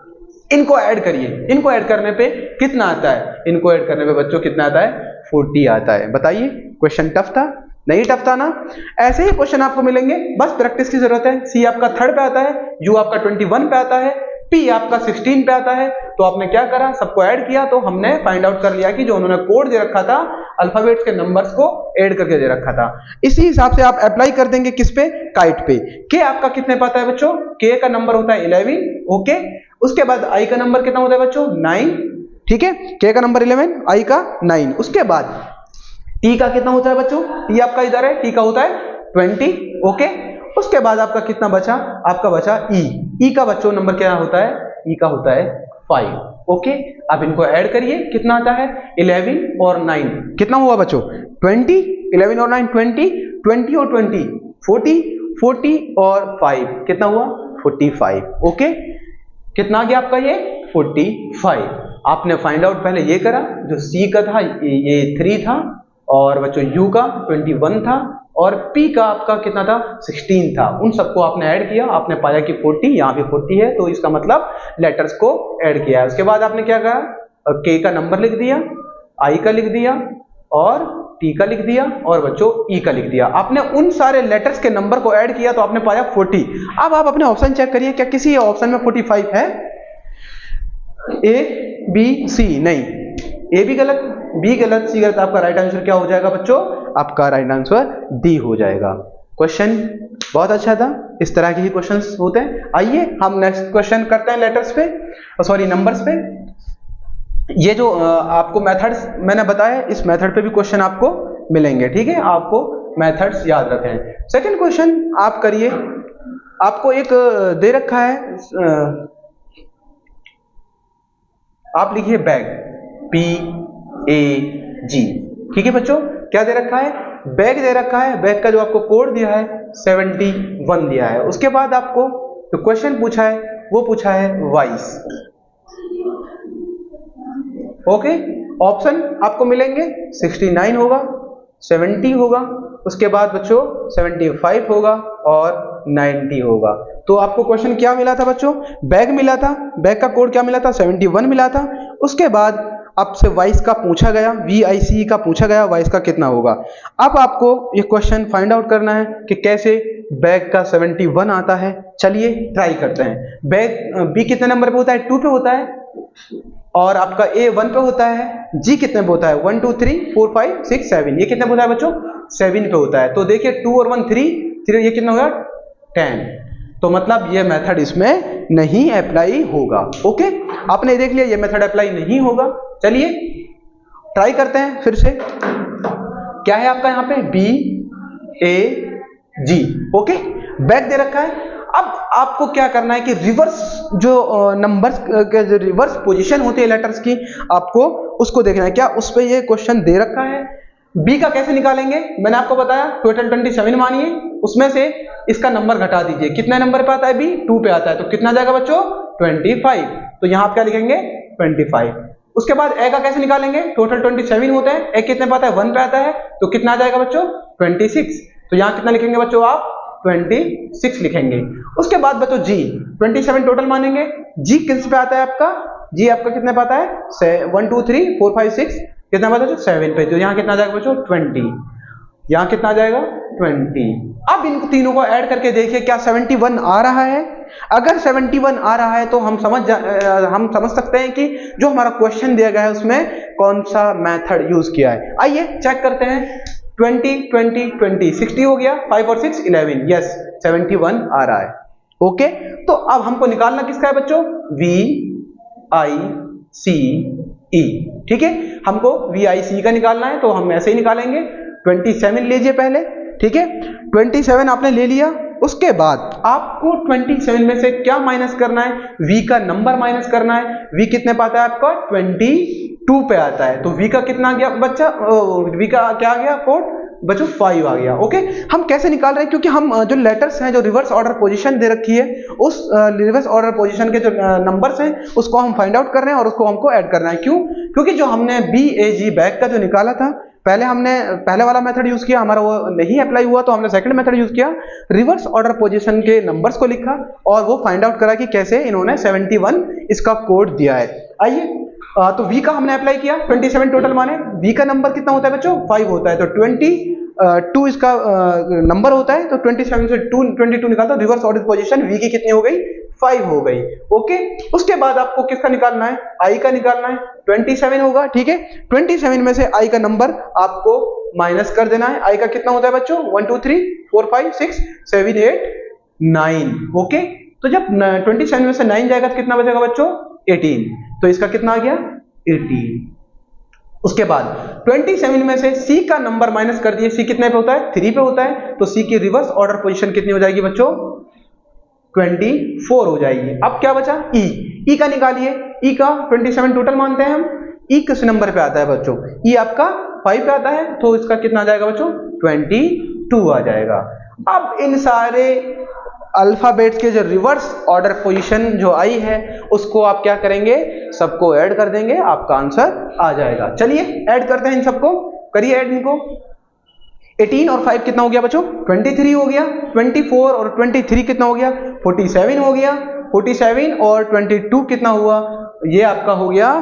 इनको ऐड करिए, इनको ऐड करने पे कितना आता है, इनको ऐड करने पे बच्चों कितना आता है, 40 आता है। बताइए क्वेश्चन टफ था, नहीं टफ था ना। ऐसे ही क्वेश्चन आपको मिलेंगे, बस प्रैक्टिस की जरूरत है। C आपका थर्ड पे आता है, U आपका 21 पे आता है, P आपका 16 पे आता है। तो आपने क्या करा, सबको ऐड किया, तो हमने फाइंड आउट कर लिया कि जो उन्होंने कोड दे रखा था, अल्फाबेट्स के नंबर्स को ऐड करके दे रखा था। इसी हिसाब से आप अप्लाई कर देंगे किस पे, काइट पे। K आपका कितने पे आता है बच्चों, K का नंबर होता है 11, ओके। उसके बाद I का नंबर कितना होता है बच्चों, 9, ठीक है। K का नंबर 11, I का 9। उसके बाद T का कितना होता है बच्चों, T आपका इधर है, T का होता है 20, ओके। उसके बाद आपका कितना बचा, आपका बचा E का बच्चों नंबर क्या होता है, E का होता है 5, ओके। अब इनको ऐड करिए, कितना आता है, 11 और 9, कितना हुआ बच्चों, 20, 11 और 9 20, 20 और 20 40, 40 और 5 कितना हुआ, 45, ओके। कितना आ गया आपका ये, 45। आपने फाइंड आउट पहले ये करा, जो C का था ये 3 था, और बच्चों U का 21 था, और P का आपका कितना था, 16 था। उन सबको आपने ऐड किया, आपने पाया कि 40, यहाँ पे 40 है, तो इसका मतलब लेटर्स को ऐड किया है। उसके बाद आपने क्या कहा, K का नंबर लिख दिया, I का लिख दिया, और T का लिख दिया, और बच्चों E का लिख दिया। आपने उन सारे लेटर्स के नंबर को ऐड किया, तो आपने पाया 40। अब आप अपने ऑप्शन चेक करिए, क्या किसी ऑप्शन में 45 है, A, B, C, नहीं, A भी गलत, B गलत, C गलत। आपका राइट आंसर क्या हो जाएगा बच्चों, आपका राइट आंसर D हो जाएगा। क्वेश्चन बहुत अच्छा था, इस तरह के ही क्वेश्चंस होते हैं। आइए हम नेक्स्ट क्वेश्चन करते हैं लेटर्स पे, सॉरी नंबर्स पे। ये जो आपको मेथड्स मैंने बताया, इस मेथड पे भी क्वेश्चन आपको मिलेंगे, ठीक है। आपको मेथड्स याद रखें। सेकंड क्वेश्चन आप करिए, आपको एक दे रखा है, आप लिखिए बैग, PAG, ठीक है बच्चों। क्या दे रखा है, बैग दे रखा है। बैग का जो आपको कोड दिया है 71 दिया है। उसके बाद आपको जो क्वेश्चन पूछा है वो पूछा है वॉइस, ओके। ऑप्शन आपको मिलेंगे 69 होगा, 70 होगा, उसके बाद बच्चों 75 होगा, और 90 होगा। तो आपको क्वेश्चन क्या मिला था बच्चों, बैग मिला था, बैग का कोड क्या मिला था, 71 मिला था। उसके बाद आपसे वॉइस का पूछा गया, VICE का पूछा गया, वॉइस का कितना होगा। अब आपको ये क्वेश्चन फाइंड आउट करना है कि कैसे बैग का 71 आता है। चलिए ट्राई करते हैं। बैग B कितने नंबर पे होता है, 2 पे होता है, और आपका A 1 पे होता है, G कितने पे होता है, 1 2 3 4 5 6 7, ये कितने पे होता है बच्चों, 7 पे होता है। तो देखिए 2 और 1 3, ये कितना होगा, 10। तो मतलब ये मेथड इसमें नहीं अप्लाई होगा, ओके। आपने देख लिया ये मेथड अप्लाई नहीं होगा। चलिए ट्राई करते हैं फिर से। क्या है आपका यहाँ पे, BAG, ओके। बैग दे रखा है। अब आपको क्या करना है कि रिवर्स जो नंबर्स के जो रिवर्स पोजीशन होती है लेटर्स की, आपको उसको देखना है। क्या उस पे ये क्वेश्चन दे रखा है? बी का कैसे निकालेंगे? मैंने आपको बताया टोटल 27 मानिए, उसमें से इसका नंबर घटा दीजिए। कितने नंबर पे आता है? बी 2 पे आता है, तो कितना जाएगा बच्चों? 25। तो यहां आप क्या लिखेंगे? 25। उसके बाद ए का कैसे निकालेंगे? टोटल 27 होते हैं, ए कितने पे आता है? 1 पे आता है, तो कितना आ जाएगा बच्चों? 26। तो यहां कितना लिखेंगे बच्चों आप? 26 लिखेंगे। उसके बाद बच्चों जी 27 टोटल मानेंगे। जी किस पे आता है आपका? जी आपका कितने पे आता है? 1 2 3 4 5 6, कितना आता है? 7 पे। तो यहाँ कितना आ जाएगा बच्चों? 20। यहाँ कितना आ जाएगा? 20। अब इन तीनों को ऐड करके देखिए क्या 71 आ रहा है? अगर 71 आ रहा है तो हम समझ सकते हैं कि जो हमारा क्वेश्चन दिया गया है उसमें कौन सा मेथड यूज किया है। आइए चेक करते हैं। 20 20 20 60 हो गया, 5 और 6 11। यस 71 आ रहा है। ओके, तो अब हमको निकालना किसका है बच्चों? वी आई सी ई। ठीक है, हमको वी आई सी का निकालना है, तो हम ऐसे ही निकालेंगे। 27 लीजिए पहले। ठीक है, 27 आपने ले लिया। उसके बाद आपको 27 में से क्या माइनस करना है? v का नंबर माइनस करना है। v कितने पे आता है आपका? 22 पे आता है। तो v का कितना आ गया बच्चा? v का क्या आ गया कोड बच्चों? 5 आ गया। ओके, हम कैसे निकाल रहे हैं? क्योंकि हम जो लेटर्स हैं, जो रिवर्स ऑर्डर पोजीशन दे रखी है, उस रिवर्स ऑर्डर पोजीशन के जो नंबर्स हैं उसको हम फाइंड आउट कर रहे हैं और उसको हमको ऐड करना है। क्यों? क्योंकि जो हमने बी ए जी बैक का जो निकाला था, पहले हमने पहले वाला मेथड यूज किया, हमारा वो नहीं अप्लाई हुआ, तो हमने सेकंड मेथड यूज किया, रिवर्स ऑर्डर पोजीशन के नंबर्स को लिखा और वो फाइंड आउट करा कि कैसे इन्होंने 71 इसका कोड दिया है। आइए, तो v का हमने अप्लाई किया, 27 टोटल माने। v का नंबर कितना होता है बच्चों? 5 होता है, तो 22 इसका नंबर होता है, तो 27 से 22 निकालता, रिवर्स ऑर्डर पोजीशन v की कितनी हो गई? 5 हो गई। ओके, उसके बाद आपको किसका निकालना है? i का निकालना है। 27 होगा, ठीक है। 27 में से i का नंबर आपको माइनस कर देना है। i का कितना होता है बच्चों? 1 2 3 4 5 6 7 8 9। ओके, तो जब 27 में से 9 जाएगा तो कितना बचेगा बच्चों? 18। तो इसका कितना आ गया? 18। उसके बाद 27 में से c का नंबर माइनस कर दिए। c कितने पे होता है? 3 पे होता है, तो c की रिवर्स ऑर्डर पोजीशन कितनी हो जाएगी बच्चों? 24 हो जाएगी। अब क्या बचा? e का निकालिए। e का 27 टोटल मानते हैं हम। e किस नंबर पे आता है बच्चों? e आपका 5 पे आता है, तो इसका कितना आ जाएगा बच्चों? 22 आ जाएगा। अब इन सारे अल्फाबेट्स के जो रिवर्स ऑर्डर पोजीशन जो आई है उसको आप क्या करेंगे? सबको ऐड कर देंगे, आपका आंसर आ जाएगा। चलिए ऐड करते हैं इन सबको, करिए ऐड इनको। 18 और 5 कितना हो गया बच्चों? 23 हो गया। 24 और 23 कितना हो गया? 47 हो गया। 47 और 22 कितना हुआ? ये आपका हो गया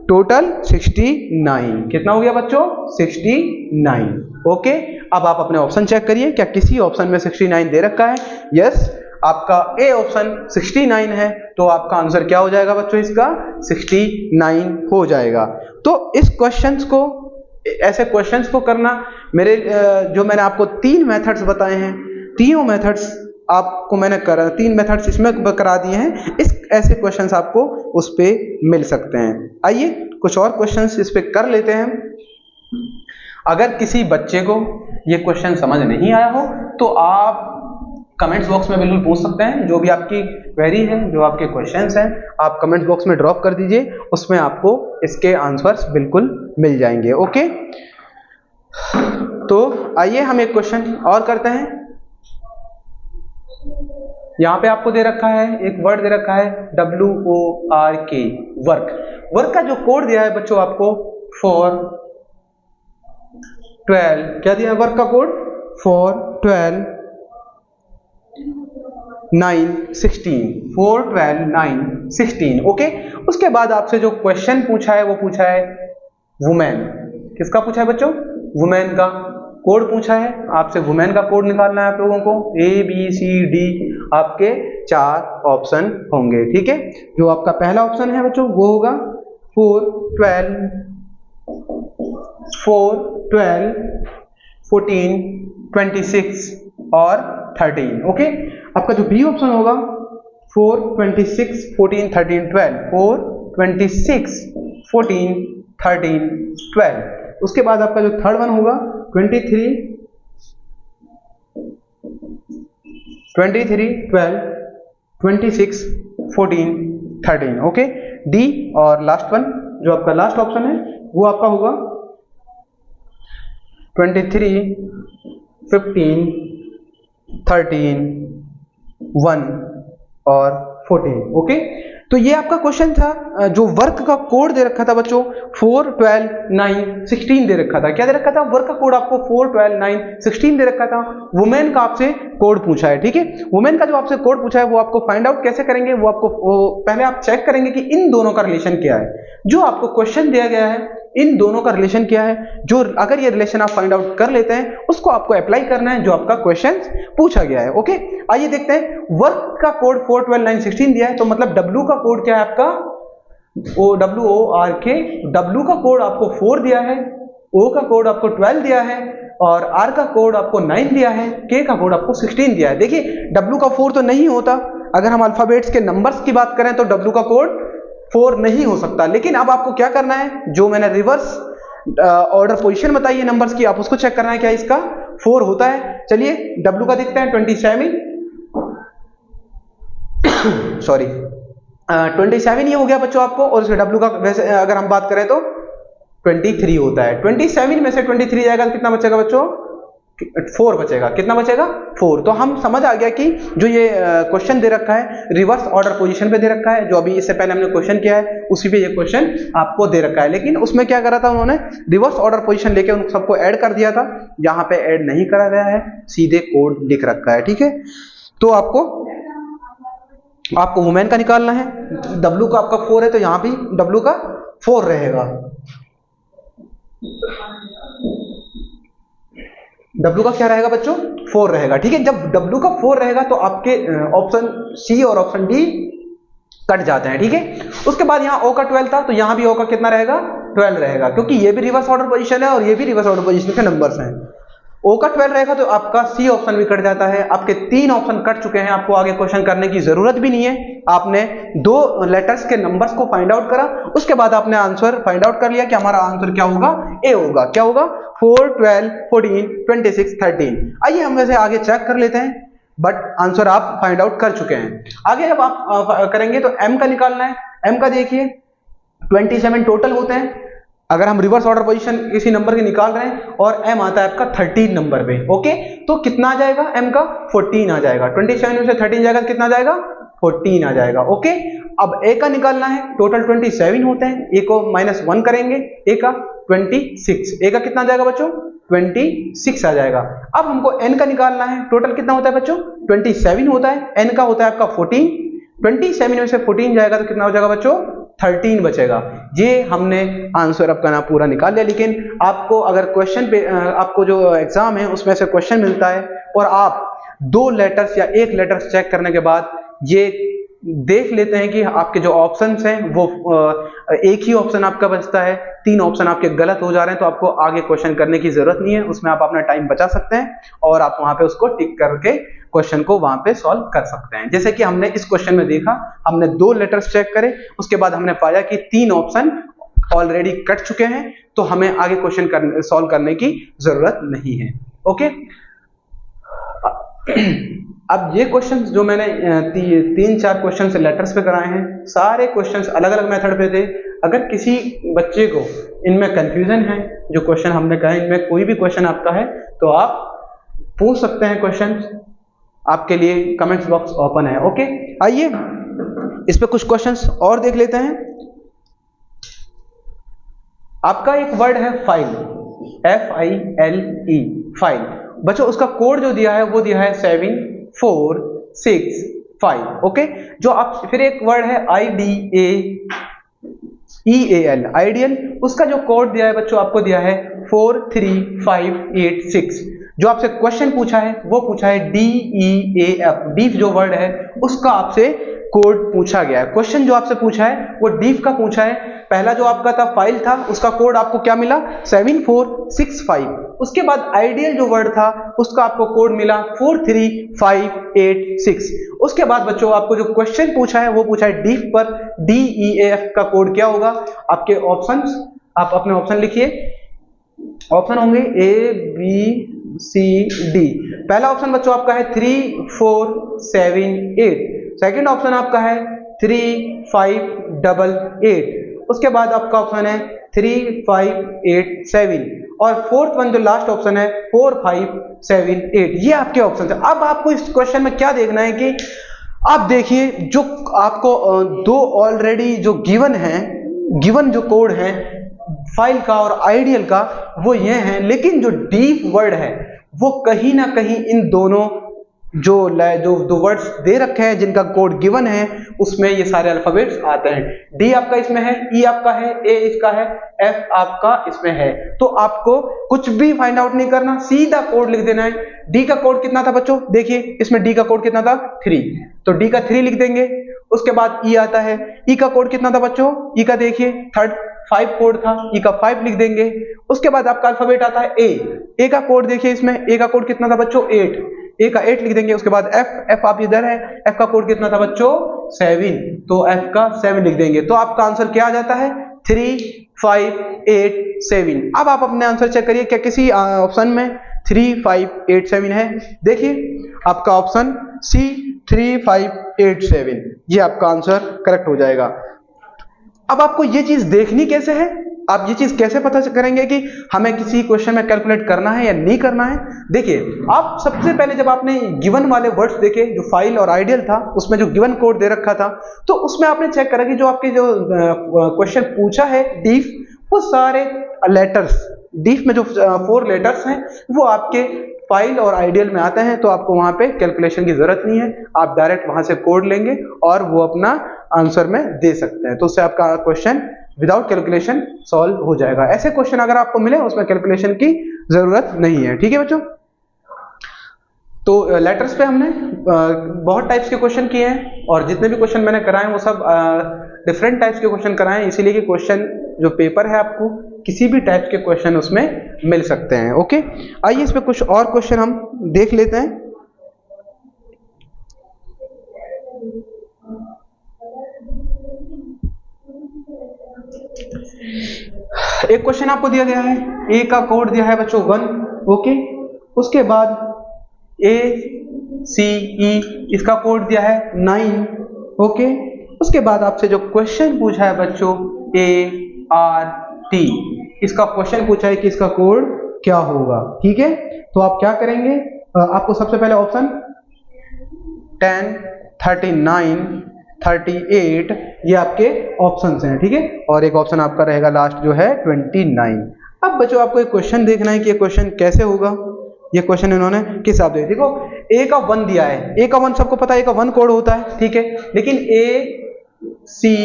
टोटल 69। कितना हो गया बच्चों? 69। ओके, अब आप अपने ऑप्शन चेक करिए, क्या किसी ऑप्शन में 69 दे रखा है? यस, आपका ए ऑप्शन 69 है, तो आपका आंसर क्या हो जाएगा बच्चों? इसका 69 हो जाएगा। तो इस क्वेश्चंस को, ऐसे क्वेश्चंस को करना, मेरे जो मैंने आपको 3 मेथड्स बताए हैं, तीनों मेथड्स आपको मैंने 3 मेथड्स इसमें करा दिए हैं। इस ऐसे क्वेश्चंस आपको उस पे मिल सकते हैं। आइए कुछ और क्वेश्चंस इस पे कर लेते हैं। अगर किसी बच्चे को ये क्वेश्चन समझ नहीं आया हो तो आप कमेंट्स बॉक्स में बिल्कुल पूछ सकते हैं। जो भी आपकी क्वेरी है, जो आपके क्वेश्चंस हैं, आप कमेंट्स बॉक्स में ड्रॉप कर दीजिए, उसमें आपको इसके आंसर्स बिल्कुल मिल जाएंगे। ओके, तो आइए हम एक क्वेश्चन और करते हैं। यहाँ पे आपको दे रखा है, एक वर्ड दे रखा है WORK, वर्क। वर्क का जो कोड दिया है बच्चों आपको 4 12, क्या दिया है वर्क का कोड? 4 12 9 16, 4 12 9 16। ओके, उसके बाद आपसे जो क्वेश्चन पूछा है वो पूछा है वुमेन। किसका पूछा है बच्चों? वुमेन का कोड पूछा है आपसे। वुमेन का कोड निकालना है आप लोगों को। ABCD आपके 4 ऑप्शन होंगे, ठीक है। जो आपका पहला ऑप्शन है बच्चों वो होगा 4 12 14 26 और 13। ओके, आपका जो बी ऑप्शन होगा 4 26 14 13 12, 4 26 14 13 12। उसके बाद आपका जो थर्ड वन होगा 23 12 26, 14, 13। ओके, डी और लास्ट वन जो आपका लास्ट ऑप्शन है वो आपका होगा 23, 15, 13, 1 और 14। ओके, तो ये आपका क्वेश्चन था। जो वर्क का कोड दे रखा था बच्चों 4, 12, 9, 16 दे रखा था। क्या दे रखा था? वर्क का कोड आपको 4, 12, 9, 16 दे रखा था। वुमेन का आपसे कोड पूछा है, ठीक है। वुमेन का जो आपसे कोड पूछा है वो आपको फाइंड आउट कैसे करेंगे? पहले आप चेक करेंगे कि इन दोनों का रिलेशन क्या है। जो आपको क्वेश्चन दिया गया है इन दोनों का रिलेशन क्या है, जो अगर ये रिलेशन आप फाइंड आउट कर लेते हैं उसको आपको अप्लाई करना है जो आपका क्वेश्चन पूछा गया है। ओके, आइए देखते हैं। वर्क का कोड 4, 12, 9, 16 दिया है, तो मतलब डब्ल्यू का कोड क्या है आपका? WORK। डब्ल्यू का कोड आपको 4 दिया है, ओ का कोड आपको 12 दिया है और आर का कोड आपको 9 दिया है, के का कोड आपको 16 दिया है। देखिए डब्ल्यू का 4 तो नहीं होता। अगर हम अल्फाबेट्स के नंबर्स की बात करें तो डब्ल्यू का कोड 4 नहीं हो सकता। लेकिन अब आपको क्या करना है, जो मैंने रिवर्स ऑर्डर पोजीशन बताई है नंबर्स की, आप उसको चेक करना है क्या इसका 4 होता है। चलिए डब्ल्यू का देखते हैं 27 सॉरी 27 ये हो गया बच्चों आपको। और डब्ल्यू का वैसे अगर हम बात करें तो 23 होता है। 27 में से 23 जाएगा तो कितना बचेगा बच्चों? 4 बचेगा। कितना बचेगा? 4। तो हम समझ आ गया कि जो ये क्वेश्चन दे रखा है रिवर्स ऑर्डर पोजीशन पे दे रखा है, जो अभी इससे पहले हमने क्वेश्चन किया है उसी पे ये क्वेश्चन आपको दे रखा है। लेकिन उसमें क्या करा था उन्होंने? रिवर्स ऑर्डर पोजीशन लेके उन सबको ऐड कर दिया था। यहाँ पे ऐड नहीं करा गया है, सीधे कोड लिख रखा है, ठीक है। तो आपको वुमेन का निकालना है। डब्ल्यू का आपका 4 है तो यहाँ भी डब्ल्यू का 4 रहेगा। डब्ल्यू का क्या रहेगा बच्चों? 4 रहेगा, ठीक है। जब डब्ल्यू का 4 रहेगा तो आपके ऑप्शन सी और ऑप्शन डी कट जाते हैं, ठीक है। उसके बाद यहाँ ओ का 12 था तो यहाँ भी ओ का कितना रहेगा? 12 रहेगा, क्योंकि ये भी रिवर्स ऑर्डर पोजीशन है और ये भी रिवर्स ऑर्डर पोजीशन के नंबर्स हैं। ओ का 12 रहेगा तो आपका सी ऑप्शन भी कट जाता है। आपके 3 ऑप्शन कट चुके हैं, आपको आगे क्वेश्चन करने की जरूरत भी नहीं है। आपने 2 लेटर्स के नंबर्स को फाइंड आउट करा, उसके बाद आपने आंसर फाइंड आउट कर लिया कि हमारा आंसर क्या होगा? ए होगा। क्या होगा? 4, 12, 14, 26, 13। आइए हम वैसे आगे चेक कर लेते हैं, बट आंसर आप फाइंड आउट कर चुके हैं। आगे जब आप करेंगे तो एम का निकालना है। एम का देखिए 27 टोटल होते हैं। अगर हम रिवर्स ऑर्डर पोजीशन किसी नंबर की निकाल रहे हैं और एम आता है आपका 13 नंबर पे, ओके, तो कितना आ जाएगा? एम का 14 आ जाएगा। 27 में से 13 जाएगा तो कितना आ जाएगा? 14 आ जाएगा, ओके। अब ए का निकालना है। टोटल 27 होते हैं, ए को -1 करेंगे, ए का 26। ए का कितना आ जाएगा बच्चों? 26 आ जाएगा। अब हमको एन का निकालना है। टोटल कितना होता है बच्चों? 27 होता है, एन का होता है आपका 14। 27 में से 14 जाएगा तो कितना हो जाएगा बच्चों? 13 बचेगा। ये हमने आंसर आपका ना पूरा निकाल लिया। लेकिन आपको अगर क्वेश्चन पे आपको जो एग्जाम है उसमें से क्वेश्चन मिलता है और आप 2 लेटर्स या 1 लेटर्स चेक करने के बाद ये देख लेते हैं कि आपके जो ऑप्शंस हैं वो एक ही ऑप्शन आपका बचता है, 3 ऑप्शन आपके गलत हो जा रहे हैं, तो आपको आगे क्वेश्चन करने की जरूरत नहीं है। उसमें आप अपना टाइम बचा सकते हैं और आप वहां पे उसको टिक करके क्वेश्चन को वहां पे सॉल्व कर सकते हैं। जैसे कि हमने इस क्वेश्चन में देखा, हमने 2 लेटर्स चेक करे, उसके बाद हमने पाया कि 3 ऑप्शन ऑलरेडी कट चुके हैं, तो हमें आगे क्वेश्चन सॉल्व करने की जरूरत नहीं है, ओके। अब ये क्वेश्चंस जो मैंने 3-4 क्वेश्चंस लेटर्स पे कराए हैं, सारे क्वेश्चंस अलग अलग मेथड पे थे। अगर किसी बच्चे को इनमें कंफ्यूजन है, जो क्वेश्चन हमने कहा इनमें कोई भी क्वेश्चन आपका है तो आप पूछ सकते हैं। क्वेश्चन आपके लिए कमेंट्स बॉक्स ओपन है, ओके। आइए इस पे कुछ क्वेश्चंस और देख लेते हैं। आपका एक वर्ड है फाइल, FILE, फाइल। बच्चों उसका कोड जो दिया है वो दिया है 7465, ओके। जो आप फिर एक वर्ड है IDEAL, आइडियल, उसका जो कोड दिया है बच्चों आपको दिया है 43586। जो आपसे क्वेश्चन पूछा है वो पूछा है DEAF, डीफ जो वर्ड है उसका आपसे कोड पूछा गया है। क्वेश्चन जो आपसे पूछा है वो डीफ का पूछा है। पहला जो आपका था फाइल था, उसका कोड आपको क्या मिला? 7465। उसके बाद आइडियल जो वर्ड था उसका आपको कोड मिला 43586। उसके बाद बच्चों आपको जो क्वेश्चन पूछा है वो पूछा है डीफ पर, DEAF का कोड क्या होगा? आपके ऑप्शंस, आप अपने ऑप्शन लिखिए। ऑप्शन होंगे A B C D। पहला ऑप्शन बच्चों आपका है 3 4 7 8, सेकंड ऑप्शन आपका है 3 5 8 उसके बाद आपका ऑप्शन है 3 5 8 7 और फोर्थ वन जो लास्ट ऑप्शन है 4 5 7 8। ये आपके ऑप्शन है। अब आपको इस क्वेश्चन में क्या देखना है कि आप देखिए जो आपको दो ऑलरेडी जो गिवन जो कोड है फाइल का और आइडियल का वो ये है, लेकिन जो डीप वर्ड है वो कहीं ना कहीं इन दोनों जो दो वर्ड्स दे रखे हैं जिनका कोड गिवन है उसमें ये सारे अल्फाबेट्स आते हैं। डी आपका इसमें है, ई आपका है, ए इसका है, एफ आपका इसमें है। तो आपको कुछ भी फाइंड आउट नहीं करना, सीधा कोड लिख देना है। डी का कोड कितना था बच्चों, देखिए इसमें डी का कोड कितना था 3, तो डी का 3 लिख देंगे। उसके बाद ई आता है, ई का कोड कितना था बच्चों, ई का देखिए 5 कोड था, ई का 5 लिख देंगे। उसके बाद आपका अल्फाबेट आता है ए का कोड देखिए इसमें ए का कोड कितना था बच्चों 8, ए का 8 लिख देंगे। उसके बाद एफ आप इधर है, एफ का कोड कितना था बच्चों 7, तो एफ का 7 लिख देंगे। तो आपका आंसर क्या आ जाता है 3 5 8 7। अब आप अपने आंसर चेक करिए क्या किसी ऑप्शन में 3 5 8 7 है। देखिए आपका ऑप्शन सी 3 5 8 7 ये आपका आंसर करेक्ट हो जाएगा। अब आपको ये चीज देखनी कैसे है, आप ये चीज कैसे पता करेंगे कि हमें किसी क्वेश्चन में कैलकुलेट करना है या नहीं करना है। देखिए आप सबसे पहले जब आपने गिवन वाले वर्ड्स देखे, जो फाइल और आइडियल था उसमें जो गिवन कोड दे रखा था, तो उसमें आपने चेक करा कि जो आपके जो क्वेश्चन पूछा है डीफ, वो सारे लेटर्स डीफ में जो 4 लेटर्स हैं वो आपके फाइल और आइडियल में आते हैं। तो आपको वहां पे कैलकुलेशन की जरूरत नहीं है, आप डायरेक्ट वहां से कोड लेंगे और वो अपना आंसर में दे सकते हैं। तो उससे आपका क्वेश्चन विदाउट कैलकुलेशन सॉल्व हो जाएगा। ऐसे क्वेश्चन अगर आपको मिले उसमें कैलकुलेशन की जरूरत नहीं है। ठीक है बच्चों, तो लेटर्स पे हमने बहुत टाइप्स के क्वेश्चन किए हैं और जितने भी क्वेश्चन मैंने कराए वो सब डिफरेंट टाइप्स के क्वेश्चन कराए हैं, इसीलिए कि क्वेश्चन जो पेपर है आपको किसी भी टाइप के क्वेश्चन उसमें मिल सकते हैं। ओके, आइए इस पे कुछ और क्वेश्चन हम देख लेते हैं। एक क्वेश्चन आपको दिया गया है, ए का कोड दिया है बच्चों 1, ओके। उसके बाद ए सी ई इसका कोड दिया है 9, ओके। उसके बाद आपसे जो क्वेश्चन पूछा है बच्चों ए आर टी, इसका क्वेश्चन पूछा है कि इसका कोड क्या होगा। ठीक है, तो आप क्या करेंगे, आपको सबसे पहले ऑप्शन 10 39 38 ये आपके ऑप्शंस हैं। ठीक है, और एक ऑप्शन आपका रहेगा लास्ट जो है 29। अब बच्चों आपको एक क्वेश्चन देखना है कि ये क्वेश्चन कैसे होगा। ये क्वेश्चन इन्होंने किस हिसाब से, देखो ए का 1 दिया है, ए का 1 सबको पता है, ए का 1 कोड होता है। ठीक है, लेकिन ए सी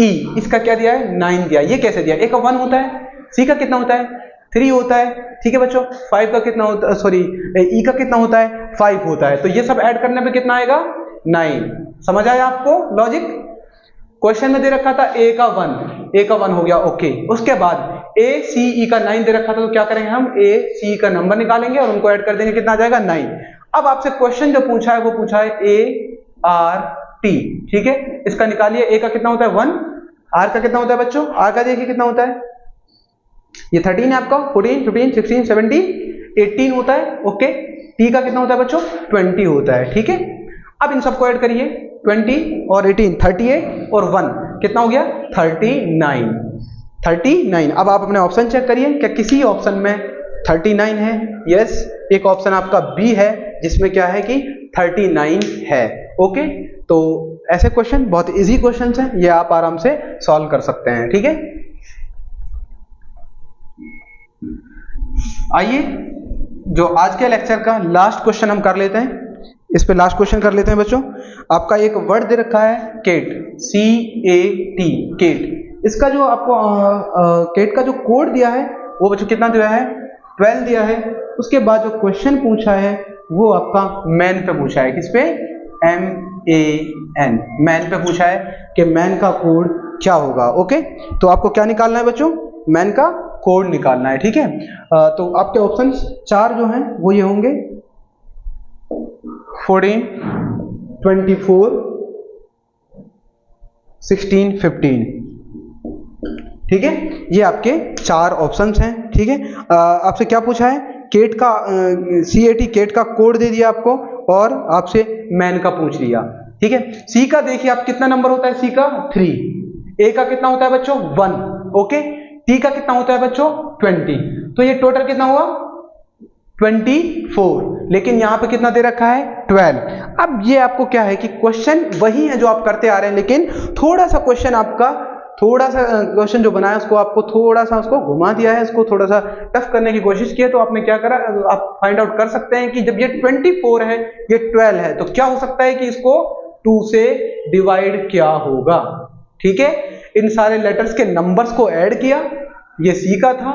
ई इसका क्या दिया है 9 दिया। ये कैसे दिया, ए का 1 होता है, सी का कितना होता है 3 होता है। ठीक है बच्चों, 5 का कितना होता है, सॉरी ई का कितना होता है 5 होता है। तो ये सब ऐड करने पे कितना आएगा 9। समझ आया आपको लॉजिक। क्वेश्चन में दे रखा था ए का 1, ए का 1 हो गया, ओके। उसके बाद ए सी ई का 9 दे रखा था, तो क्या करेंगे हम ए सी का नंबर निकालेंगे और उनको ऐड कर देंगे, कितना आ जाएगा 9। अब आपसे क्वेश्चन जो पूछा है वो पूछा है ए आर टी। ठीक है, इसका निकालिए, ए का कितना होता है 1, आर का कितना होता है बच्चों, आर का देखिए कितना होता है, ये 13 है आपका, 14 15 16 17 18 होता है, ओके। टी का कितना होता है बच्चों 20 होता है। ठीक है, अब इन सबको ऐड करिए, 20 और 18 38 और 1 कितना हो गया 39। अब आप अपने ऑप्शन चेक करिए, क्या किसी ऑप्शन में 39 है। यस, एक ऑप्शन आपका बी है जिसमें क्या है कि 39 है। ओके, तो ऐसे क्वेश्चन बहुत इजी क्वेश्चंस हैं, ये आप आराम से सॉल्व कर सकते हैं। ठीक है, आइए जो आज के लेक्चर का लास्ट क्वेश्चन हम कर लेते हैं। इस पे लास्ट क्वेश्चन कर लेते हैं बच्चों। आपका एक वर्ड दे रखा है cat, C A T, cat. इसका जो आपको केट का जो कोड दिया है वो बच्चों कितना दिया है 12 दिया है। उसके बाद जो क्वेश्चन पूछा है वो आपका मैन पे पूछा है, किस पे MAN, मैन पे पूछा है कि मैन का कोड क्या होगा। ओके, तो आपको क्या निकालना है बच्चों, मैन का कोड निकालना है। ठीक है, तो आपके ऑप्शंस 4 जो हैं वो ये होंगे 14 24 16 15। ठीक है, ये आपके 4 ऑप्शंस हैं। ठीक है, आपसे क्या पूछा है केट का CAT केट का कोड दे दिया आपको और आपसे मैन का पूछ लिया, ठीक है। सी का देखिए आप कितना नंबर होता है, सी का 3, ए का कितना होता है बच्चों 1, ओके, टी का कितना होता है बच्चों 20, तो ये टोटल कितना हुआ 24, लेकिन यहां पे कितना दे रखा है 12। अब ये आपको क्या है कि क्वेश्चन वही है जो आप करते आ रहे हैं, लेकिन थोड़ा सा क्वेश्चन आपका, थोड़ा सा क्वेश्चन जो बनाया उसको आपको थोड़ा सा उसको घुमा दिया है, उसको थोड़ा सा टफ करने की कोशिश की है। तो आपने क्या करा, आप फाइंड आउट कर सकते हैं कि जब ये 24 है, ये 12 है, तो क्या हो सकता है कि इसको 2 से डिवाइड क्या होगा, ठीक है। इन सारे लेटर्स के नंबर्स को ऐड किया, ये सी का था,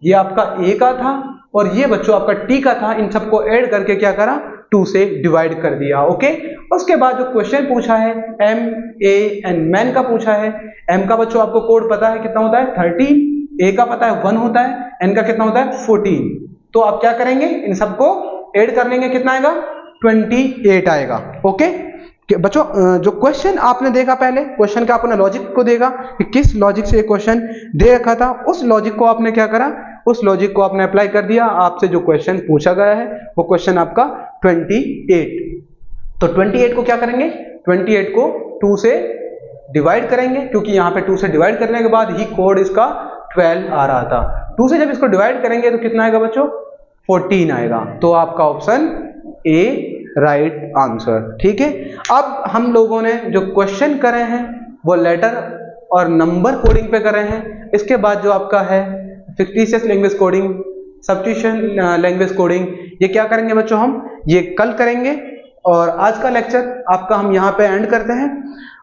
ये आपका ए का था और ये बच्चों आपका टी का था, इन सबको ऐड करके क्या करा 2 से डिवाइड कर दिया, ओके। उसके बाद जो क्वेश्चन पूछा है एम ए एन मैन का पूछा है। एम का बच्चों आपको कोड पता है कितना होता है 13, ए का पता है 1 होता है, एन का कितना होता है 14। तो आप क्या करेंगे, इन सबको ऐड कर लेंगे, कितना आएगा 28 आएगा, ओके। बच्चों जो क्वेश्चन आपने देखा, पहले क्वेश्चन का आपने लॉजिक को देखा कि किस लॉजिक से ये क्वेश्चन दे रखा था, उस लॉजिक को आपने क्या करा, उस लॉजिक को आपने अप्लाई कर दिया। आपसे जो क्वेश्चन पूछा गया है वो क्वेश्चन आपका 28, तो 28 को क्या करेंगे, 28 को 2 से डिवाइड करेंगे, क्योंकि यहाँ पे 2 से डिवाइड करने के बाद ही कोड इसका 12 आ रहा था। 2 से जब इसको डिवाइड करेंगे तो कितना आएगा बच्चों 14 आएगा। तो आपका ऑप्शन ए राइट आंसर, ठीक है। अब हम लोगों ने जो क्वेश्चन करे हैं वो लेटर और नंबर कोडिंग पे करे हैं। इसके बाद जो आपका है fictitious language coding, substitution language coding, ये क्या करेंगे बच्चों, हम ये कल करेंगे। और आज का लेक्चर आपका हम यहाँ पे एंड करते हैं।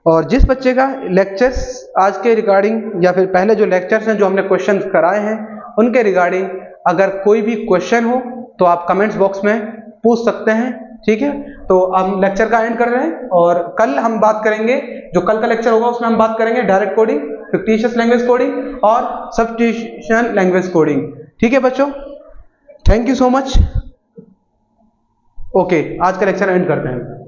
और जिस बच्चे का लेक्चर्स आज के रिगार्डिंग या फिर पहले जो लेक्चर्स हैं जो हमने क्वेश्चन कराए हैं उनके रिगार्डिंग अगर कोई भी क्वेश्चन हो तो आप कमेंट्स बॉक्स में पूछ सकते हैं, ठीक है। तो हम लेक्चर का एंड कर रहे हैं और कल हम बात करेंगे, जो कल का लेक्चर होगा उसमें हम बात करेंगे direct coding, fictitious language coding और सब्स्टिट्यूशन लैंग्वेज कोडिंग, ठीक है बच्चों। Thank you so much. Okay, आज का लेक्चर एंड करते हैं।